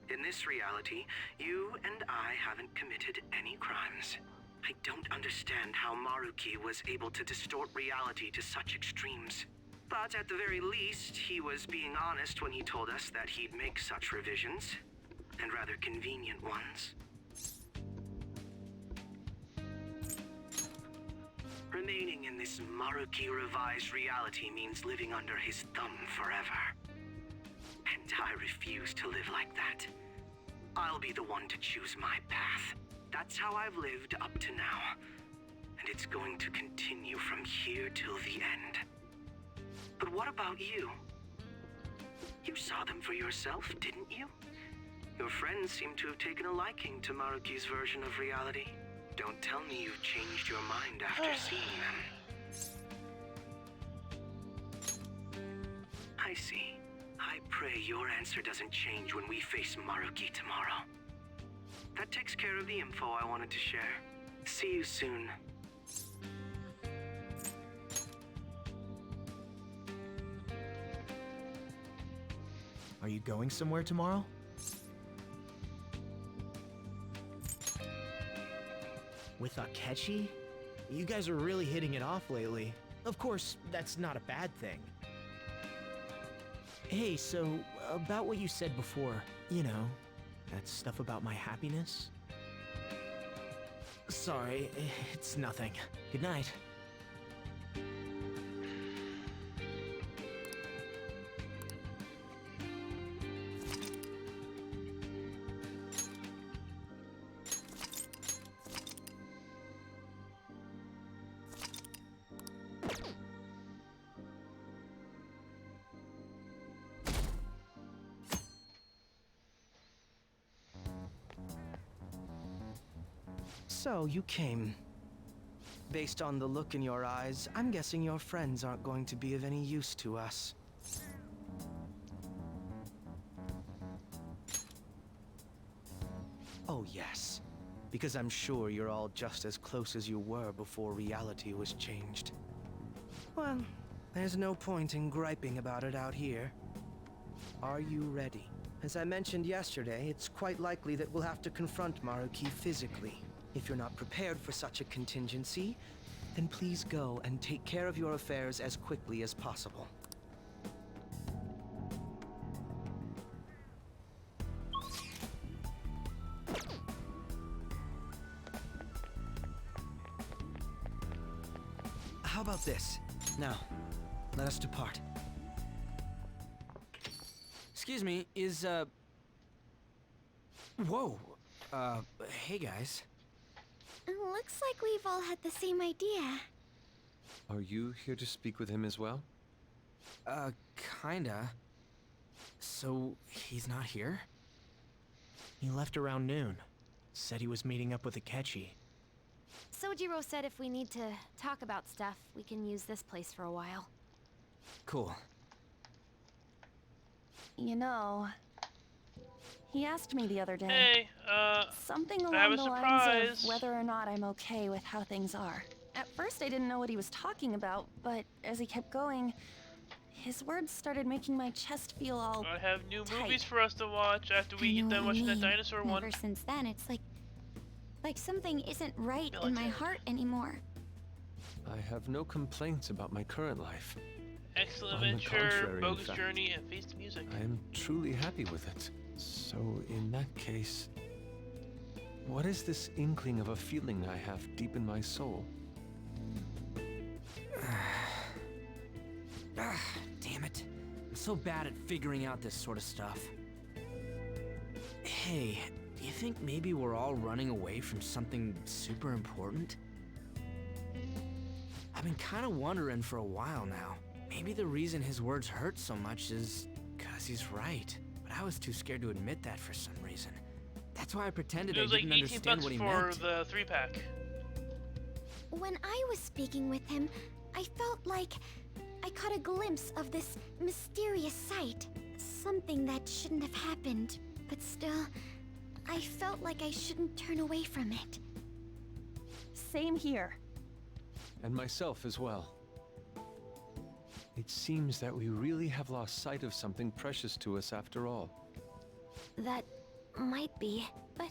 in this reality, you and I haven't committed any crimes. I don't understand how Maruki was able to distort reality to such extremes. But at the very least, he was being honest when he told us that he'd make such revisions, and rather convenient ones. Remaining in this Maruki revised reality means living under his thumb forever. And I refuse to live like that. I'll be the one to choose my path. That's how I've lived up to now. And it's going to continue from here till the end. But what about you? You saw them for yourself, didn't you? Your friends seem to have taken a liking to Maruki's version of reality. Don't tell me you've changed your mind after seeing them. I see. I pray your answer doesn't change when we face Maruki tomorrow. That takes care of the info I wanted to share. See you soon. Are you going somewhere tomorrow? With Akechi? You guys are really hitting it off lately. Of course, that's not a bad thing. Hey, so, about what you said before, you know, that stuff about my happiness? Sorry, it's nothing. Good night. So, you came. Based on the look in your eyes, I'm guessing your friends aren't going to be of any use to us. Oh, yes. Because I'm sure you're all just as close as you were before reality was changed. Well, there's no point in griping about it out here. Are you ready? As I mentioned yesterday, it's quite likely that we'll have to confront Maruki physically. If you're not prepared for such a contingency, then please go and take care of your affairs as quickly as possible. How about this? Now, let us depart. Excuse me, is, Whoa. Hey guys. Looks like we've all had the same idea. Are you here to speak with him as well? Kinda. So, he's not here? He left around noon. Said he was meeting up with Akechi. Sojiro said if we need to talk about stuff, we can use this place for a while. Cool. You know, he asked me the other day. Hey, something I have along a the lines surprise. of whether or not I'm okay with how things are. At first I didn't know what he was talking about, but as he kept going, his words started making my chest feel all I have new tight. movies for us to watch after we I get know done what you watching that mean. dinosaur one. Ever since then, it's like something isn't right in my Military. heart anymore. I have no complaints about my current life. Excellent On the Adventure, contrary, in Bogus fact. Journey, and Face the Music. I am truly happy with it. So, in that case, what is this inkling of a feeling I have deep in my soul? Damn it. I'm so bad at figuring out this sort of stuff. Hey, do you think maybe we're all running away from something super important? I've been kind of wondering for a while now. Maybe the reason his words hurt so much is 'cause he's right. But I was too scared to admit that for some reason. That's why I pretended It I was like didn't 18 understand bucks what he for meant. the 3-pack. When I was speaking with him, I felt like I caught a glimpse of this mysterious sight. Something that shouldn't have happened, but still, I felt like I shouldn't turn away from it. same here. And myself as well. It seems that we really have lost sight of something precious to us after all. That might be, but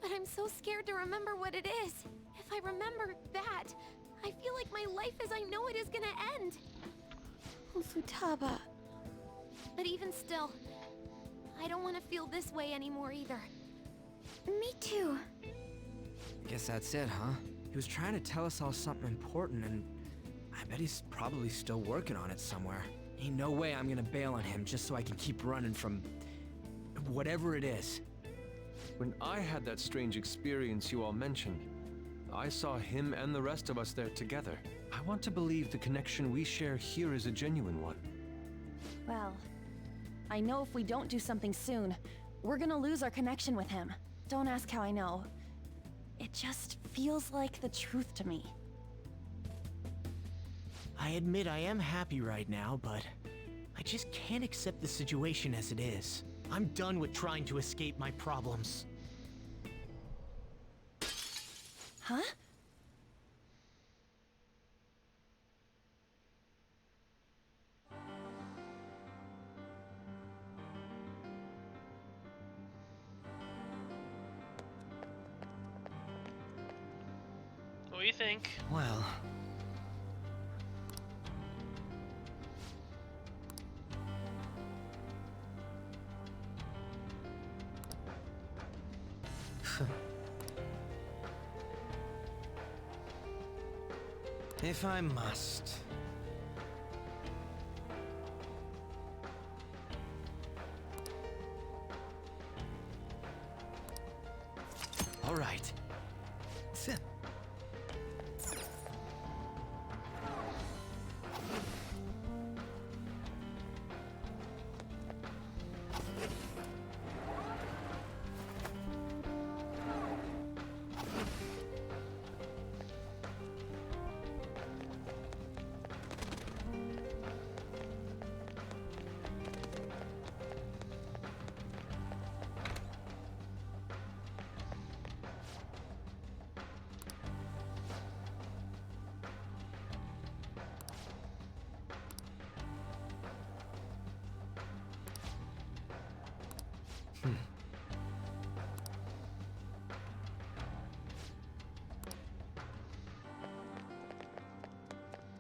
I'm so scared to remember what it is. If I remember that, I feel like my life as I know it is gonna end. Futaba. But even still, I don't want to feel this way anymore either. Me too. Guess that's it, huh? He was trying to tell us all something important, and I bet he's probably still working on it somewhere. Ain't no way I'm gonna bail on him just so I can keep running from whatever it is. When I had that strange experience you all mentioned, I saw him and the rest of us there together. I want to believe the connection we share here is a genuine one. Well, I know if we don't do something soon, we're gonna lose our connection with him. Don't ask how I know. It just feels like the truth to me. I admit I am happy right now, but I just can't accept the situation as it is. I'm done with trying to escape my problems. Huh? What do you think? Well, If I must. all right.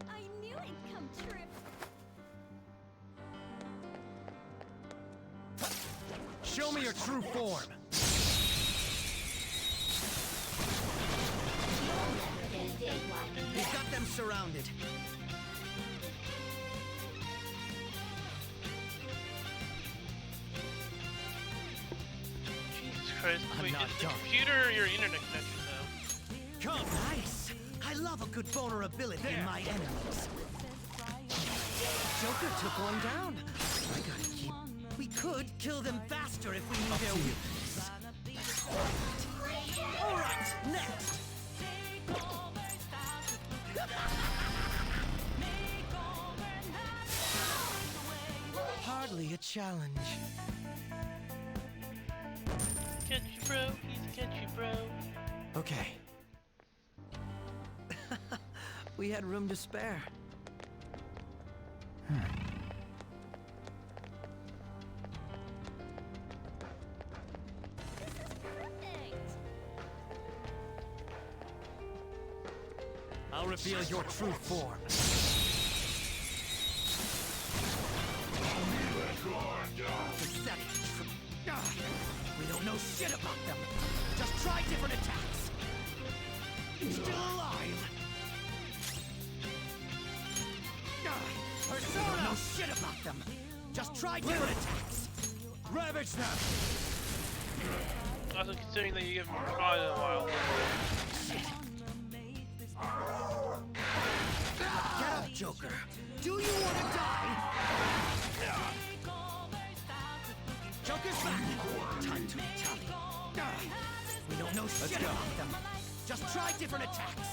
I knew it'd come true. Show me your true form. He's got them surrounded. Christ. I'm Wait, not is it the done. computer or your internet connection, though? Come, nice. I love a good vulnerability in my enemies. Joker took one down. I gotta keep. We could kill them faster if we knew their weakness. All right, next. Hardly a challenge. Catch you, bro. He's a catch you, bro. Okay. We had room to spare. I'll reveal your true form. Pathetic. We don't know shit about them. Just try different attacks. Still alive. Persona! We don't know shit about them. Just try different attacks. Ravage them! Also, considering that you haven't tried in a while. Get up, Joker. Do you want to die? Joker's back. Time to retaliate. We don't know shit about them. Just try different attacks.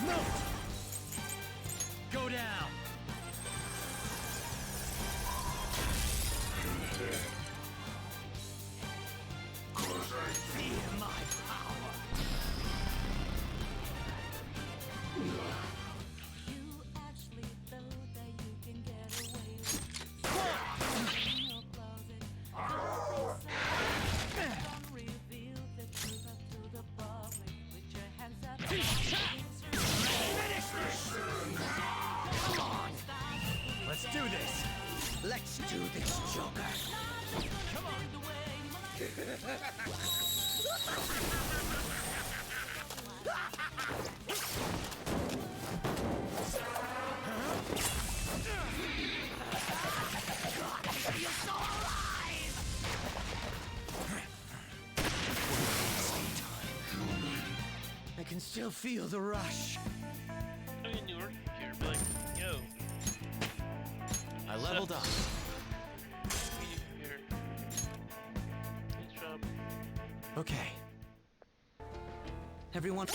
Move! Go down. Feel my power. Let's do this! Let's do this, Joker. Come on! I can still feel the rush. I'm a newer here, be like, yo. I leveled up. Computer. Nice job. Okay. Everyone.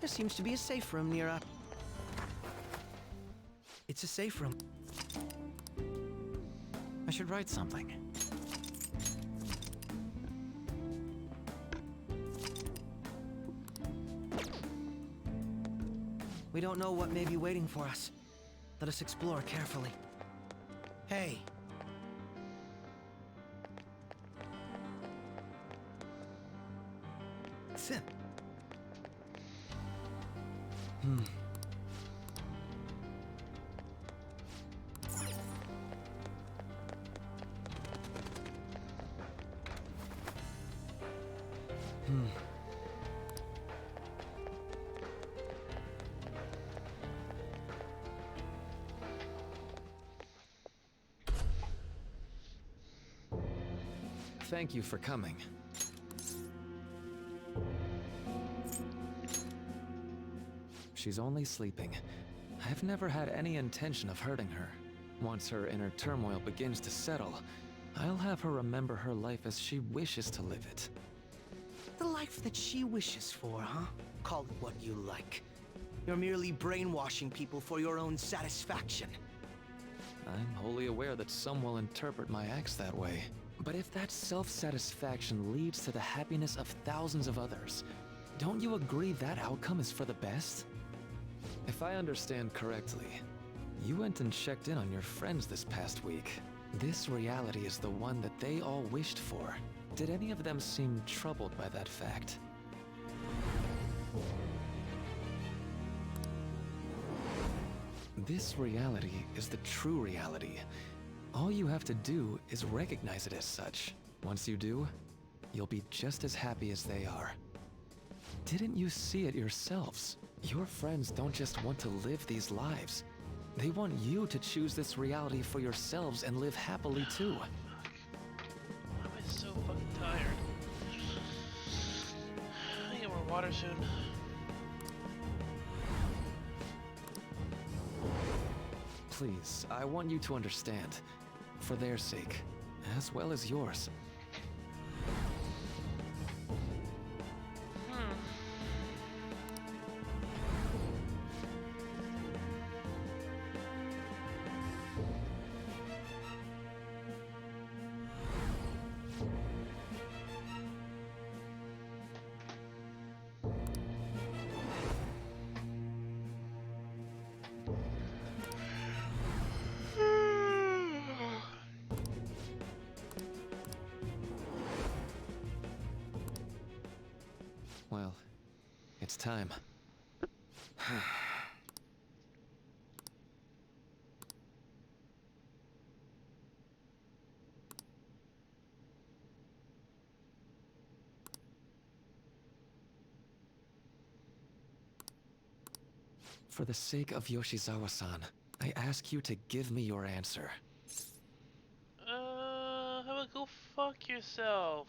There seems to be a safe room near us. It's a safe room. I should write something. We don't know what may be waiting for us. Let us explore carefully. Hey. Sim. Thank you for coming. She's only sleeping. I've never had any intention of hurting her. Once her inner turmoil begins to settle, I'll have her remember her life as she wishes to live it. The life that she wishes for, huh? Call it what you like. You're merely brainwashing people for your own satisfaction. I'm wholly aware that some will interpret my acts that way. But if that self-satisfaction leads to the happiness of thousands of others, don't you agree that outcome is for the best? If I understand correctly, you went and checked in on your friends this past week. This reality is the one that they all wished for. Did any of them seem troubled by that fact? This reality is the true reality. All you have to do is recognize it as such. Once you do, you'll be just as happy as they are. Didn't you see it yourselves? Your friends don't just want to live these lives. They want you to choose this reality for yourselves and live happily too. I'm so fucking tired. I get more water soon. Please, I want you to understand. For their sake, as well as yours. Well, it's time. For the sake of Yoshizawa-san, I ask you to give me your answer. How about go fuck yourself?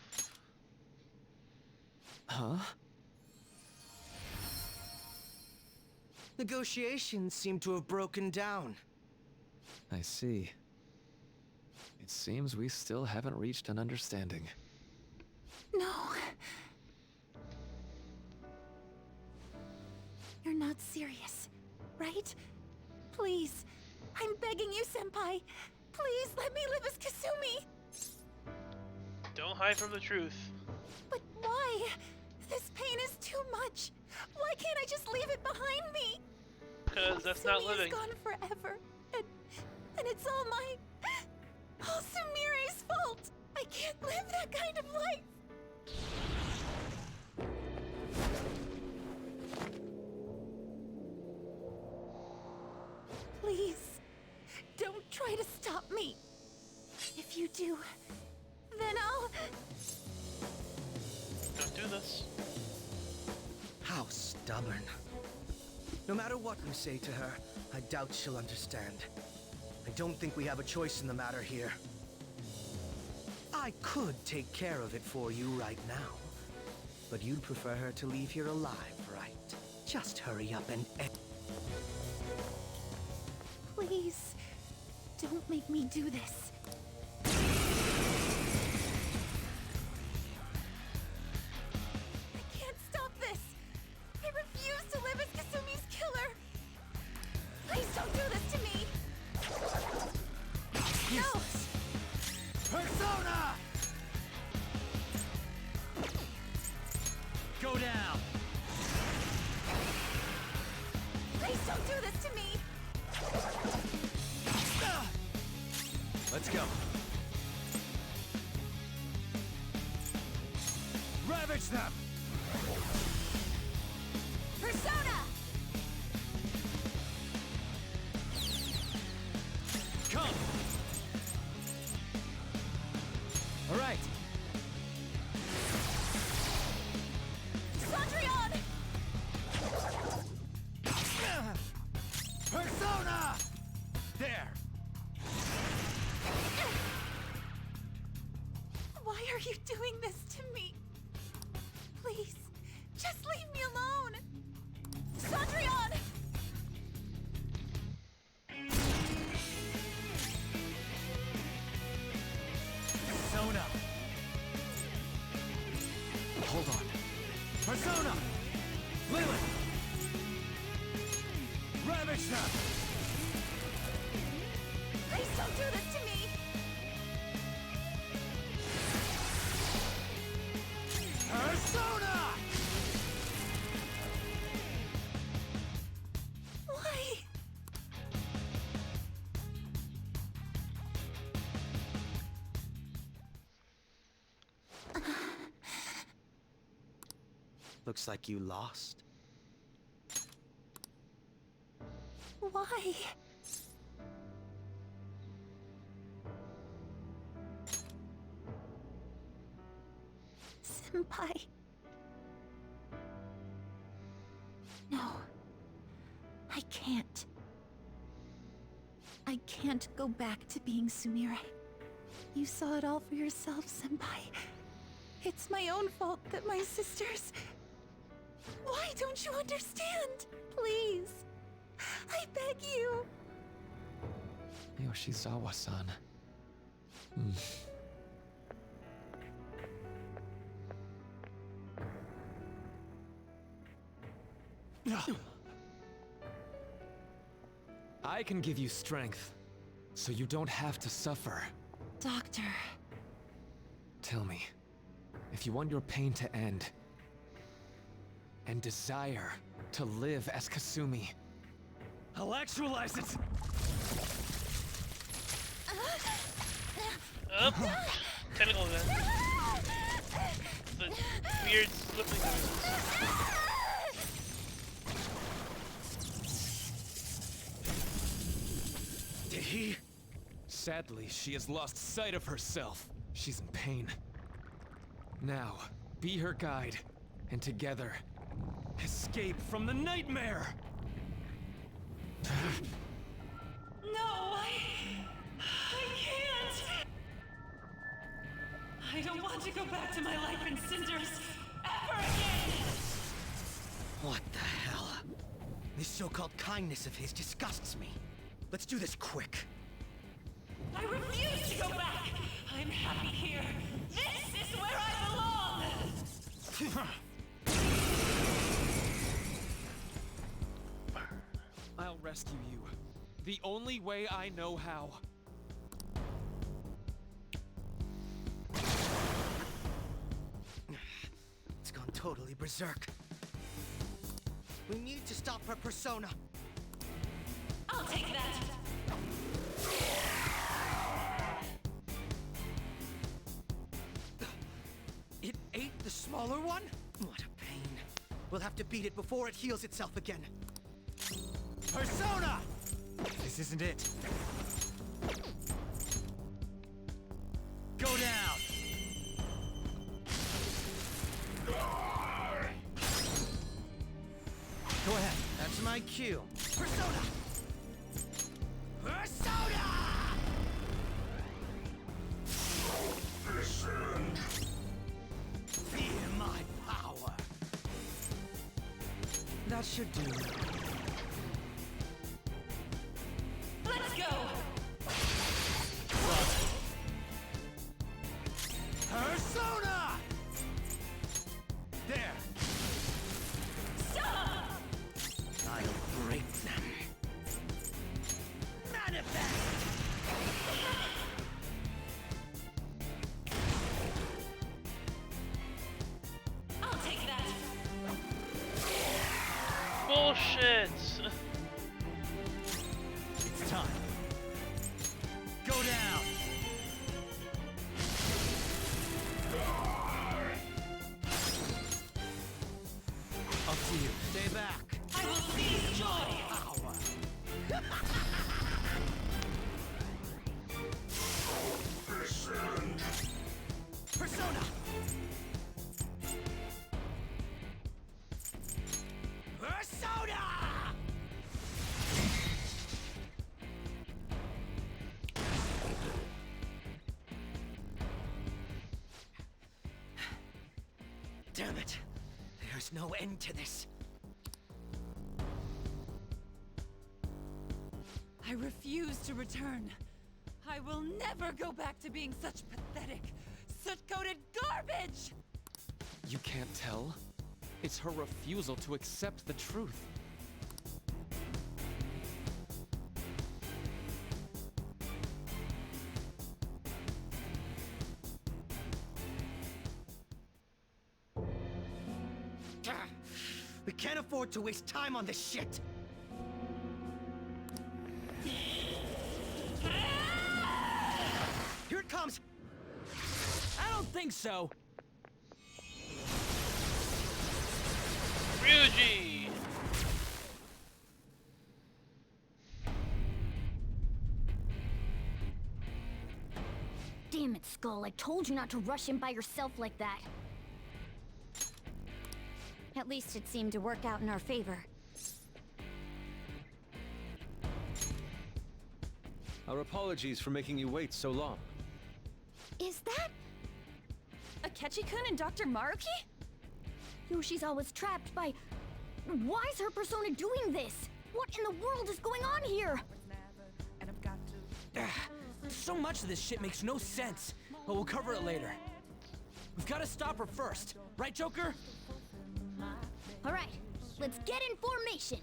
Huh? Negotiations seem to have broken down. I see. It seems we still haven't reached an understanding. No. You're not serious, right? Please. I'm begging you, Senpai. Please let me live as Kasumi. Don't hide from the truth. But why? This pain is too much. Why can't I just leave it behind me? Because that's not Kasumi living. is gone forever. And it's all Sumire's fault. I can't live that kind of life. Please, don't try to stop me. If you do, then I'll... Don't do this. How stubborn. No matter what we say to her, I doubt she'll understand. I don't think we have a choice in the matter here. I could take care of it for you right now. But you'd prefer her to leave here alive, right? Just hurry up and... Please, don't make me do this. I can't stop this. I refuse to live as Kasumi's killer. Please don't do this to me. No! Persona! Go down! Please don't do this to me. Let's go. Ravage them! Persona! Come! All right. Cendrillon! Persona! There! Why are you doing this to me? Please, just leave me alone! Cendrillon! Persona! Hold on. Persona! Lilith! Ravage them! Please don't do this to me! Persona! Why? Looks like you lost. Why? Senpai. No. I can't. I can't go back to being Sumire. You saw it all for yourself, Senpai. It's my own fault that my sisters... Why don't you understand? Please. I beg you. Yoshizawa-san. I can give you strength, so you don't have to suffer. Doctor. Tell me, if you want your pain to end, and desire to live as Kasumi, I'll actualize it! Technical event. The weird slipping noises. Did he? Sadly, she has lost sight of herself. She's in pain. Now, be her guide, and together, escape from the nightmare! No, I can't! I don't want to go back to my life in cinders ever again! What the hell? This so-called kindness of his disgusts me. Let's do this quick. I refuse to go back! I'm happy here! This is where I belong! I'll rescue you. The only way I know how. It's gone totally berserk. We need to stop her persona. I'll take that! It ate the smaller one? What a pain. We'll have to beat it before it heals itself again. Persona! This isn't it. Go down! Go ahead. That's my cue. Persona! Persona! Feel my power. That should do. Let's go! Persona! There. Stop! I'll break them. Manifest! I'll take that! Bullshit! It's time. Go down! Up to you. Stay back. I will seize joy! Power. Persona! Persona! Damn it. There's no end to this. I refuse to return. I will never go back to being such pathetic, soot-coated garbage! You can't tell? It's her refusal to accept the truth. We can't afford to waste time on this shit. Here it comes. I don't think so. Ryuji! Damn it, Skull. I told you not to rush in by yourself like that. At least it seemed to work out in our favor. Our apologies for making you wait so long. Is that... Akechi-kun and Dr. Maruki? Yoshi's always trapped by... Why is her persona doing this? What in the world is going on here? So much of this shit makes no sense, but we'll cover it later. We've got to stop her first, right, Joker? All right, let's get in formation.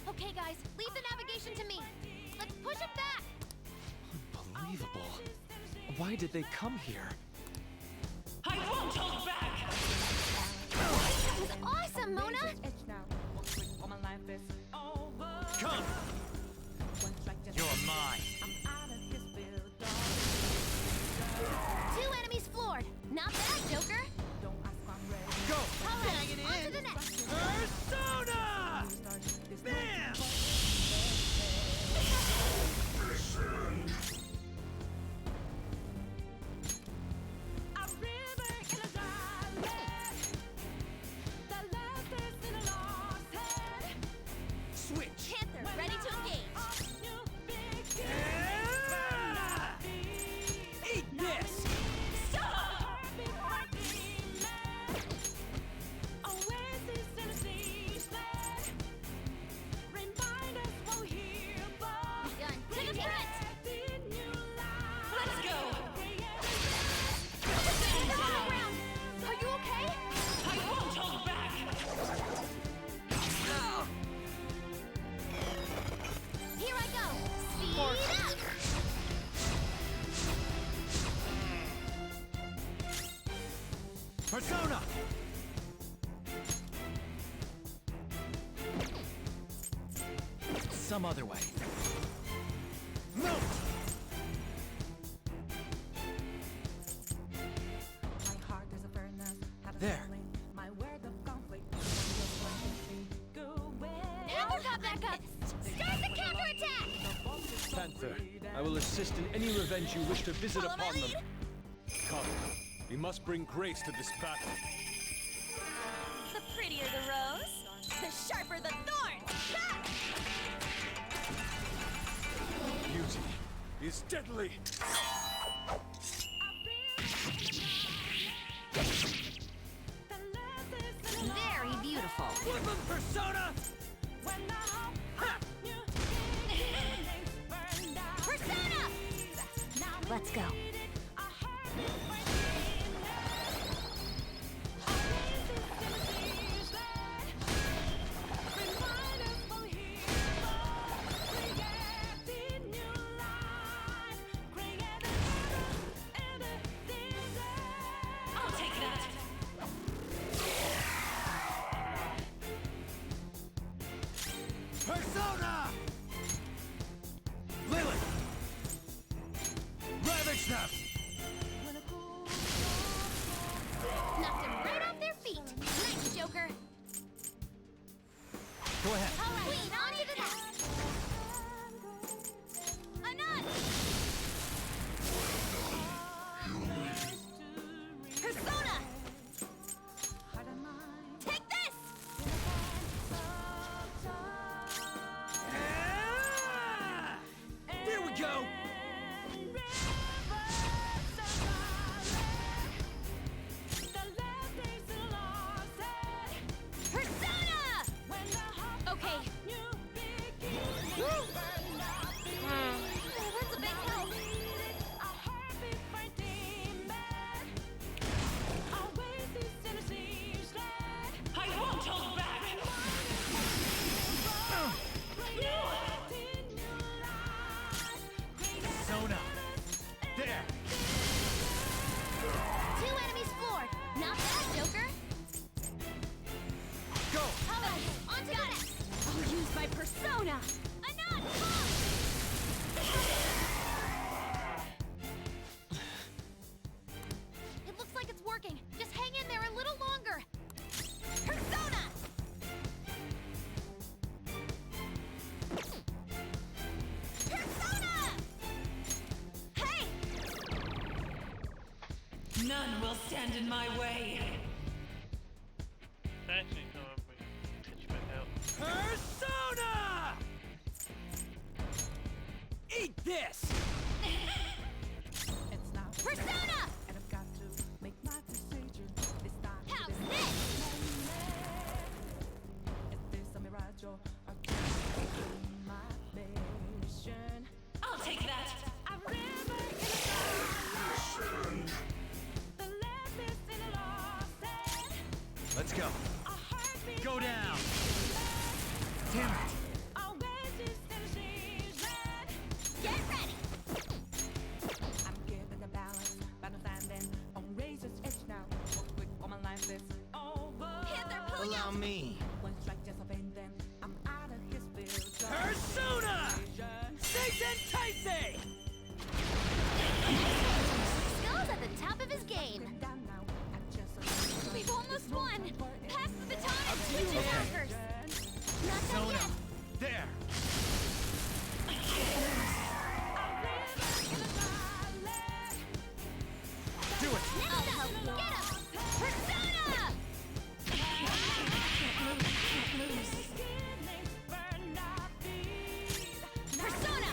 Okay, guys, leave the navigation to me. Let's push it back. Unbelievable. Why did they come here? I won't hold back. That was awesome, Mona. Come! You're mine. 2 enemies floored. Not bad, Joker. Go! All right, on to the next. Persona! Bam! Switch! Panther, ready to engage. Eat this! Done. To the front. Let's go! Around. Are you okay? I won't hold back! Here I go. Speed up. Persona! Some other way. Melt! There. Now we've got back up. Start the counterattack. Panther, I will assist in any revenge you wish to visit Follow my upon them. lead. Come, we must bring grace to this battle. The prettier the rose, the sharper the thorns! Ha! Beauty is deadly. Very beautiful. Woodland Persona! Persona! Let's go. I'll take that! Persona! Lilith! Ravage them! Knocked them right off their feet. Nice, Joker. Go ahead. All right, clean on to the next. Anon! Persona! Take this! There we go! Persona! Okay. That's a big help. I won't hold back! Persona! There! 2 enemies floored. Not bad, Joker. Go! All right, on to the next. I'll use my persona! Anon, come! It looks like it's working. Just hang in there a little longer. Persona! Persona! Hey! stand in my way. Actually, no, I'm going to pitch back out. Persona! Eat this! It's not Persona! and I've got to make my decision. This time How's this? Is this a mirage or my mission? I'll take that. I've never the left is in a lost end. Let's go. A heartbeat Go down. Damn it. always is in a season. Get ready! I'm giving the balance, but I'm standing on razor's edge now. Walk quick, all my life is over. Panther pulling Allow out! me. One strike just offend them. I'm out of his field. Persona! Satan Taisei! Skills at the top of his game. Down now. I'm just a We've almost won! Pass the baton and switch you. it Okay. after! Not done yet! There. Do it. I'll help you. Get him! Persona! Persona!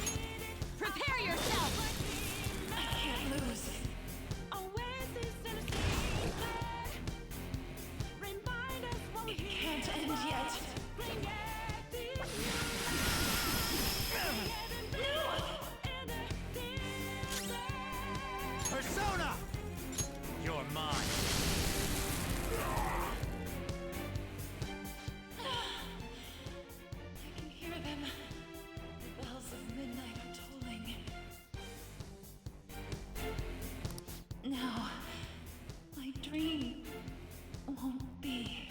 Prepare yourself! Can't end yet. Persona! You're mine. I can hear them. The bells of midnight are tolling. Now, my dream won't be.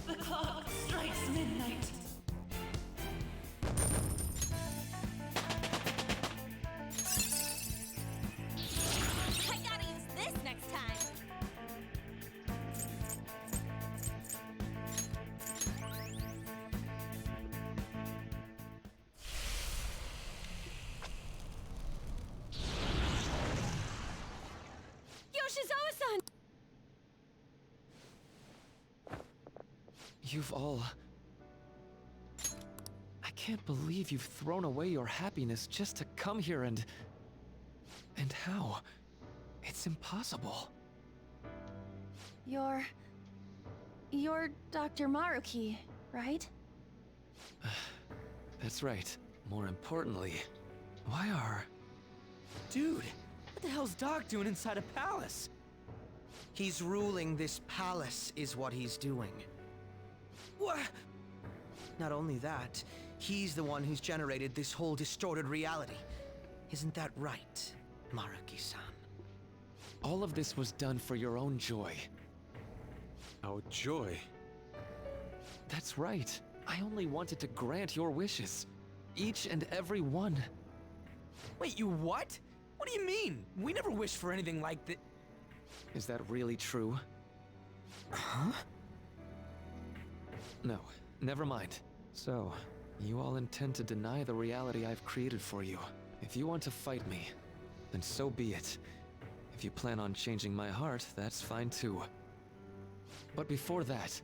The clock strikes midnight. I gotta use this next time! Yoshizawa-san! You've all... I can't believe you've thrown away your happiness just to come here and... And how? It's impossible. You're Dr. Maruki, right? That's right. More importantly, why are... Dude, what the hell's Doc doing inside a palace? He's ruling this palace, is what he's doing. What? Not only that, he's the one who's generated this whole distorted reality. Isn't that right, Maruki-san? All of this was done for your own joy. Our joy. That's right. I only wanted to grant your wishes. Each and every one. Wait, you what? What do you mean? We never wished for anything like that. Is that really true? Huh? No, never mind. So, you all intend to deny the reality I've created for you. If you want to fight me, then so be it. If you plan on changing my heart, that's fine too. But before that,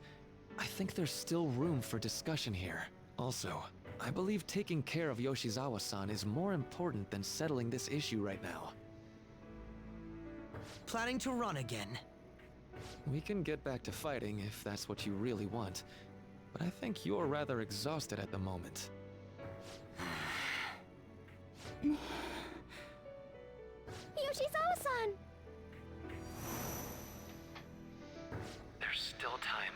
I think there's still room for discussion here. Also, I believe taking care of Yoshizawa-san is more important than settling this issue right now. Planning to run again? We can get back to fighting if that's what you really want, but I think you're rather exhausted at the moment. Yoshizawa-san! There's still time.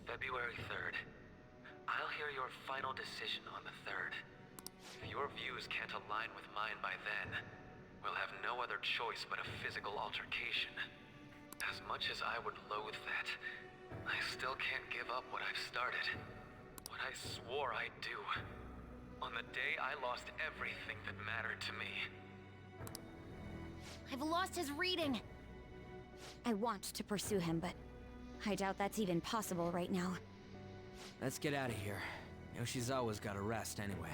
February 3rd. I'll hear your final decision on the 3rd. If your views can't align with mine by then, we'll have no other choice but a physical altercation. As much as I would loathe that, I still can't give up what I've started. What I swore I'd do. On the day I lost everything that mattered to me. I've lost his reading. I want to pursue him, but I doubt that's even possible right now. Let's get out of here. Yoshizawa's gotta rest anyway.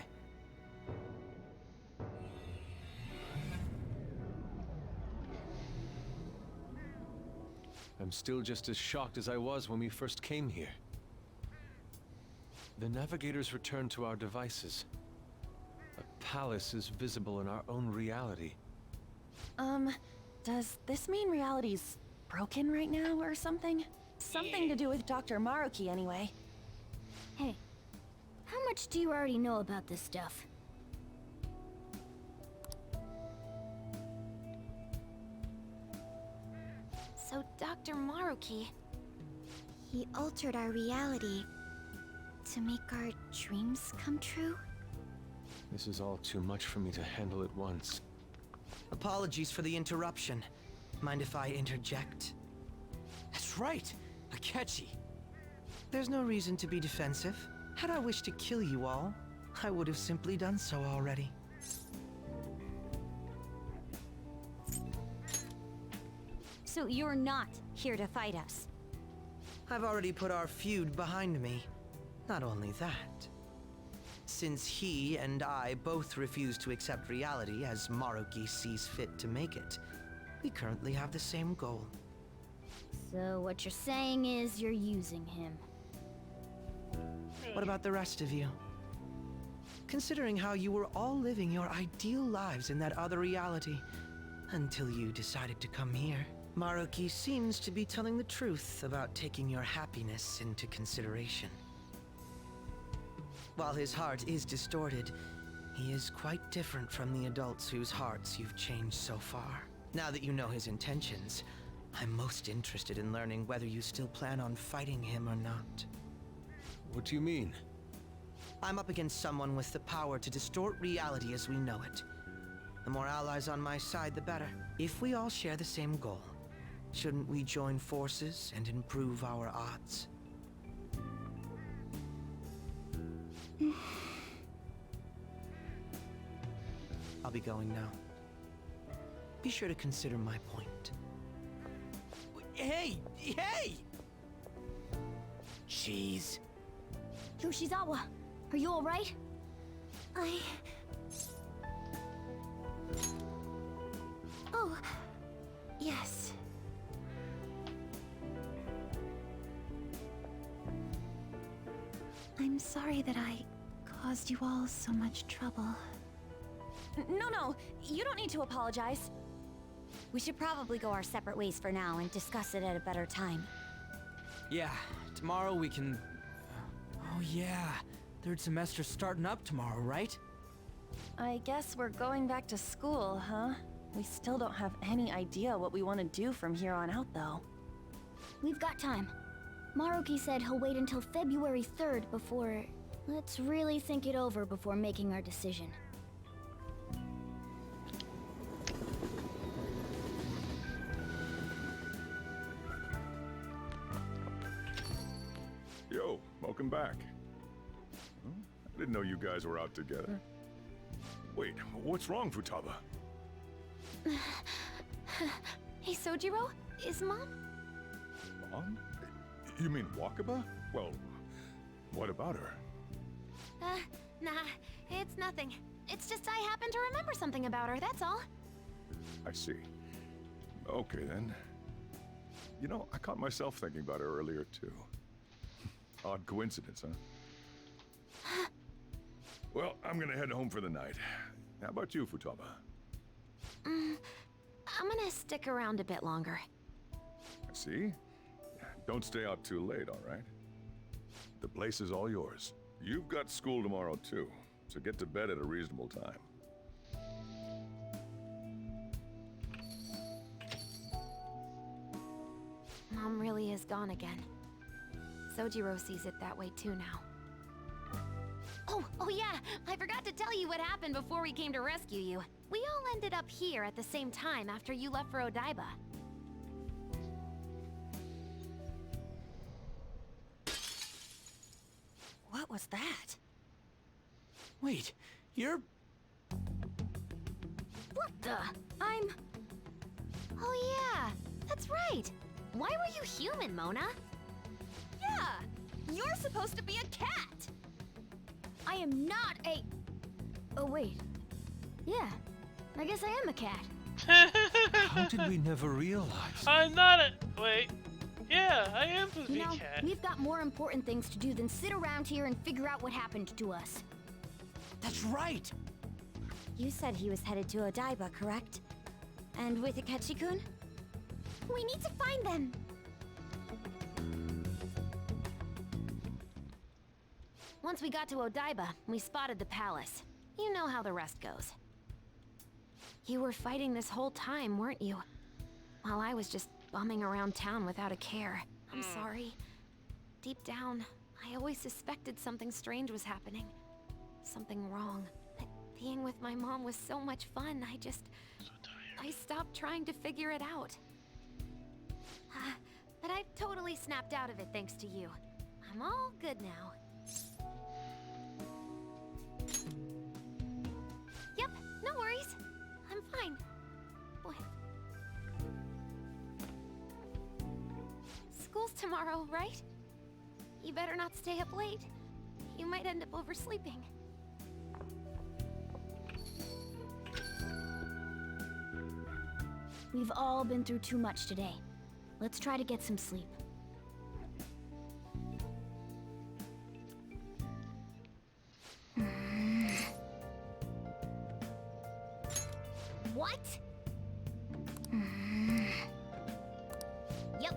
I'm still just as shocked as I was when we first came here. The navigators returned to our devices. A palace is visible in our own reality. Does this mean reality's broken right now or something? Something to do with Dr. Maruki, anyway. Hey, how much do you already know about this stuff? So, Dr. Maruki, he altered our reality to make our dreams come true? This is all too much for me to handle at once. Apologies for the interruption. Mind if I interject? That's right, Akechi. There's no reason to be defensive. Had I wished to kill you all, I would have simply done so already. So you're not here to fight us? I've already put our feud behind me. Not only that, since he and I both refuse to accept reality as Maruki sees fit to make it, we currently have the same goal. So what you're saying is you're using him. What about the rest of you? Considering how you were all living your ideal lives in that other reality, until you decided to come here, Maruki seems to be telling the truth about taking your happiness into consideration. While his heart is distorted, he is quite different from the adults whose hearts you've changed so far. Now that you know his intentions, I'm most interested in learning whether you still plan on fighting him or not. What do you mean? I'm up against someone with the power to distort reality as we know it. The more allies on my side, the better. If we all share the same goal, shouldn't we join forces and improve our odds? I'll be going now. Be sure to consider my point. Hey! Hey! Jeez. Yoshizawa, are you alright? Oh, yes. I'm sorry that I caused you all so much trouble. No, you don't need to apologize. We should probably go our separate ways for now and discuss it at a better time. Yeah, tomorrow we can... Oh yeah, third semester's starting up tomorrow, right? I guess we're going back to school, huh? We still don't have any idea what we want to do from here on out, though. We've got time. Maruki said he'll wait until February 3rd before... Let's really think it over before making our decision. Yo, welcome back. Huh? I didn't know you guys were out together. Wait, what's wrong, Futaba? Hey, Sojiro, is Mom? Mom? You mean Wakaba? Well, what about her? Nah, it's nothing. It's just I happen to remember something about her, that's all. I see. Okay, then. You know, I caught myself thinking about her earlier, too. Odd coincidence, huh? Well, I'm gonna head home for the night. How about you, Futaba? I'm gonna stick around a bit longer. I see. Don't stay out too late, all right? The place is all yours. You've got school tomorrow, too, so get to bed at a reasonable time. Mom really is gone again. Sojiro sees it that way too now. Oh yeah, I forgot to tell you what happened before we came to rescue you. We all ended up here at the same time after you left for Odaiba. What was that? Wait, you're... What the? Oh yeah, that's right. Why were you human, Mona? Yeah! You're supposed to be a cat! I am not a... Oh wait. Yeah, I guess I am a cat. How did we never realize? I'm not a... Wait. Yeah, I am You know, Pussycat. we've got more important things to do than sit around here and figure out what happened to us. That's right! You said he was headed to Odaiba, correct? And with Akechi-kun? We need to find them! Once we got to Odaiba, we spotted the palace. You know how the rest goes. You were fighting this whole time, weren't you? While I was just bumming around town without a care. I'm sorry. Deep down, I always suspected something strange was happening. Something wrong. But being with my mom was so much fun, I stopped trying to figure it out. But I've totally snapped out of it thanks to you. I'm all good now. Yep, no worries. I'm fine. What? School's tomorrow, right? You better not stay up late. You might end up oversleeping. We've all been through too much today. Let's try to get some sleep. What? Yep.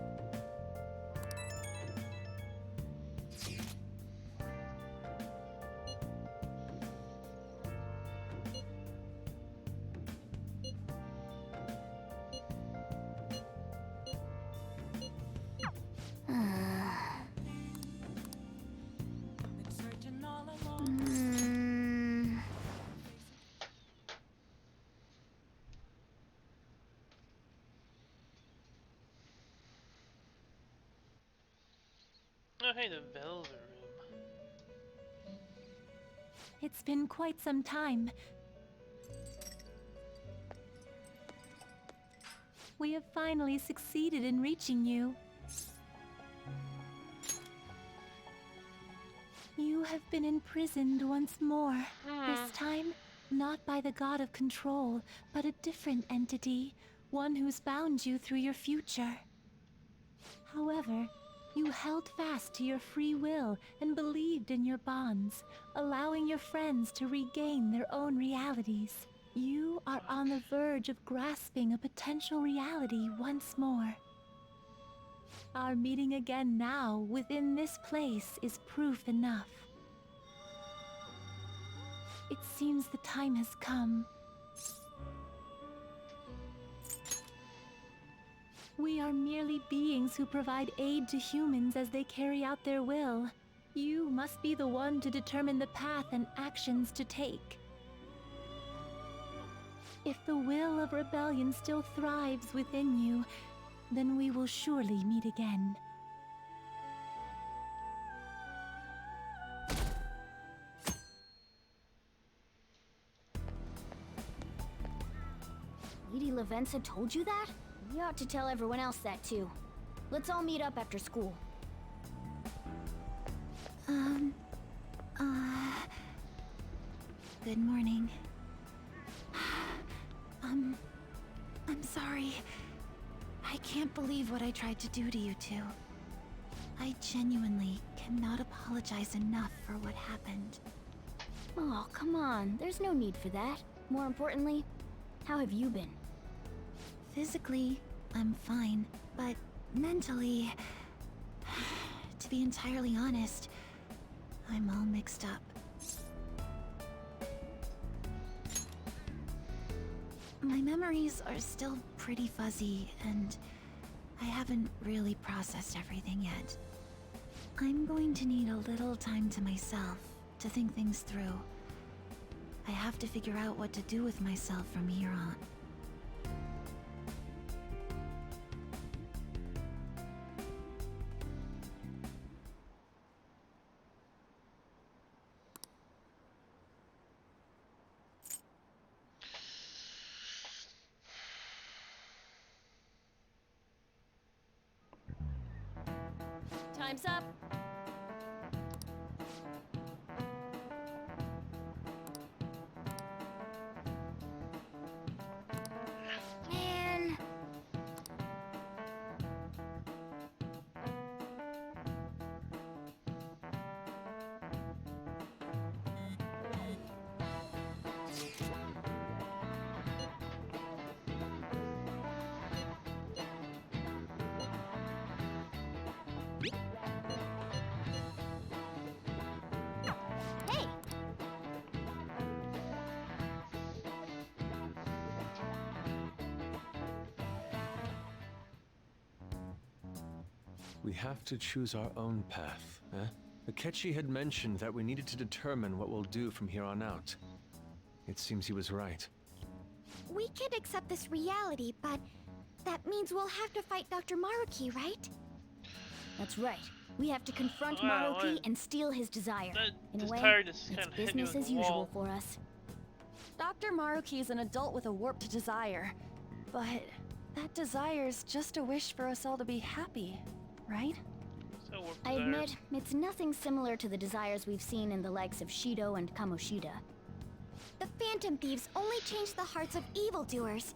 Been searching all along. Oh, hey, the Velvet Room. It's been quite some time. We have finally succeeded in reaching you. You have been imprisoned once more. This time, not by the god of control, but a different entity, one who's bound you through your future. However, you held fast to your free will and believed in your bonds, allowing your friends to regain their own realities. You are on the verge of grasping a potential reality once more. Our meeting again now, within this place, is proof enough. It seems the time has come. We are merely beings who provide aid to humans as they carry out their will. You must be the one to determine the path and actions to take. If the will of rebellion still thrives within you, then we will surely meet again. Lady Lavenza told you that? We ought to tell everyone else that too. Let's all meet up after school. Good morning. I'm sorry. I can't believe what I tried to do to you two. I genuinely cannot apologize enough for what happened. Oh, come on. There's no need for that. More importantly, how have you been? Physically, I'm fine, but mentally, to be entirely honest, I'm all mixed up. My memories are still pretty fuzzy, and I haven't really processed everything yet. I'm going to need a little time to myself to think things through. I have to figure out what to do with myself from here on. Time's up. We have to choose our own path, eh? Akechi had mentioned that we needed to determine what we'll do from here on out. It seems he was right. We could accept this reality, but that means we'll have to fight Dr. Maruki, right? That's right. We have to confront Wow, Maruki and steal his desire. In a This way, tiredness it's kind of hit me business with as a usual wall. for us. Dr. Maruki is an adult with a warped desire. But that desire's just a wish for us all to be happy, right? So warped I desire. admit, it's nothing similar to the desires we've seen in the likes of Shido and Kamoshida. The Phantom Thieves only change the hearts of evildoers.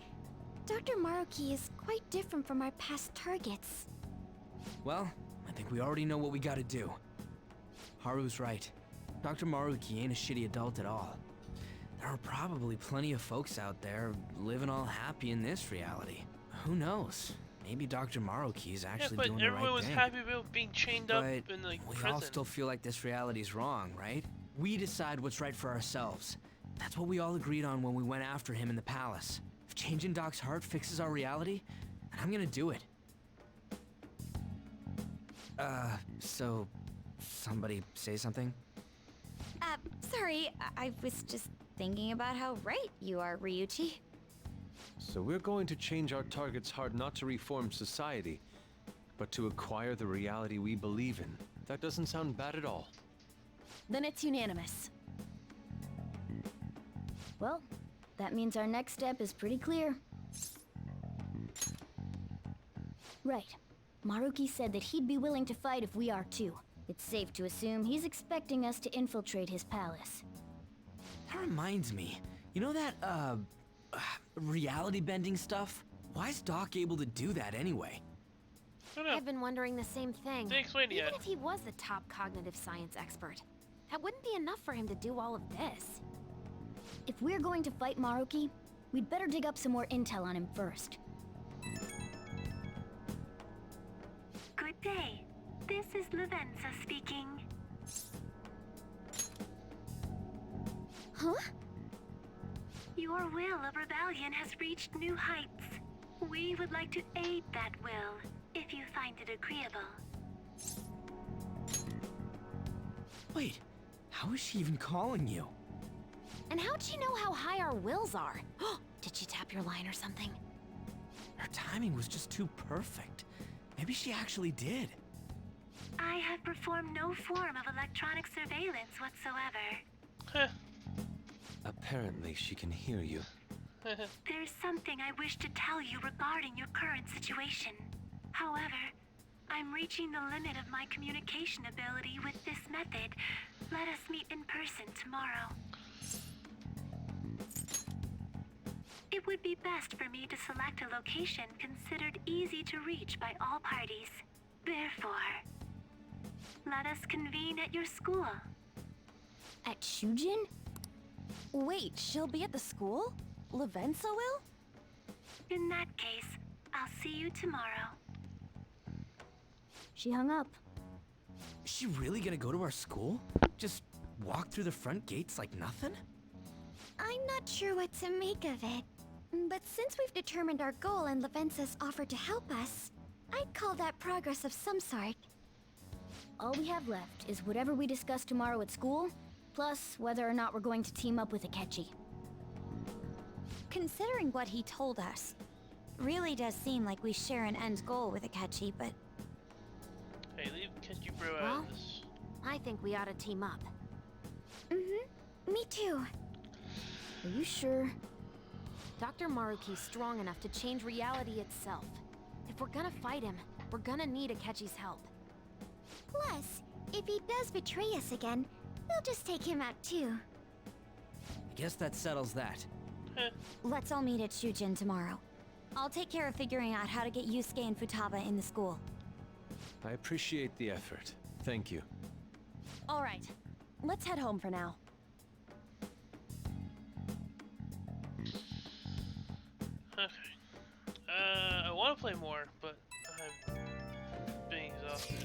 Dr. Maruki is quite different from our past targets. Well, I think we already know what we gotta do. Haru's right. Dr. Maruki ain't a shitty adult at all. There are probably plenty of folks out there living all happy in this reality. Who knows? Maybe Dr. Maruki is Yeah, actually but doing the everyone right was thing. happy about being chained up But in like we prison. all still feel like this reality's wrong, right? We decide what's right for ourselves. That's what we all agreed on when we went after him in the palace. If changing Doc's heart fixes our reality, then I'm gonna do it. So somebody say something? Sorry, I was just thinking about how right you are, Ryuichi. So we're going to change our target's heart not to reform society, but to acquire the reality we believe in. That doesn't sound bad at all. Then it's unanimous. Well, that means our next step is pretty clear. Right. Maruki said that he'd be willing to fight if we are too. It's safe to assume he's expecting us to infiltrate his palace. That reminds me. You know that, reality bending stuff? Why is Doc able to do that anyway? I don't know. I've been wondering the same thing. They explained it Even yet. if he was the top cognitive science expert, that wouldn't be enough for him to do all of this. If we're going to fight Maruki, we'd better dig up some more intel on him first. Good day. This is Lavenza speaking. Huh? Your will of rebellion has reached new heights. We would like to aid that will, if you find it agreeable. Wait, how is she even calling you? And how'd she know how high our wills are? Did she tap your line or something? Her timing was just too perfect. Maybe she actually did. I have performed no form of electronic surveillance whatsoever. Heh. Apparently she can hear you. There's something I wish to tell you regarding your current situation. However, I'm reaching the limit of my communication ability with this method. Let us meet in person tomorrow. It would be best for me to select a location considered easy to reach by all parties. Therefore, let us convene at your school. At Shujin? Wait, she'll be at the school? Lavenza will? In that case, I'll see you tomorrow. She hung up. Is she really gonna go to our school? Just walk through the front gates like nothing? I'm not sure what to make of it. But since we've determined our goal and Lavenza's offered to help us, I'd call that progress of some sort. All we have left is whatever we discuss tomorrow at school, plus whether or not we're going to team up with Akechi. Considering what he told us, really does seem like we share an end goal with Akechi, but Hey, leave Kenji Bro out Well, of this. I think we ought to team up. me too. Are you sure? Dr. Maruki's strong enough to change reality itself. If we're gonna fight him, we're gonna need Akechi's help. Plus, if he does betray us again, we'll just take him out too. I guess that settles that. Let's all meet at Shujin tomorrow. I'll take care of figuring out how to get Yusuke and Futaba in the school. I appreciate the effort. Thank you. All right, let's head home for now. Okay. I want to play more, but I'm being exhausted.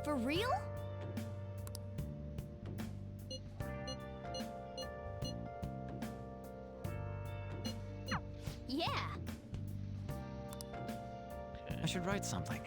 For real? should write something.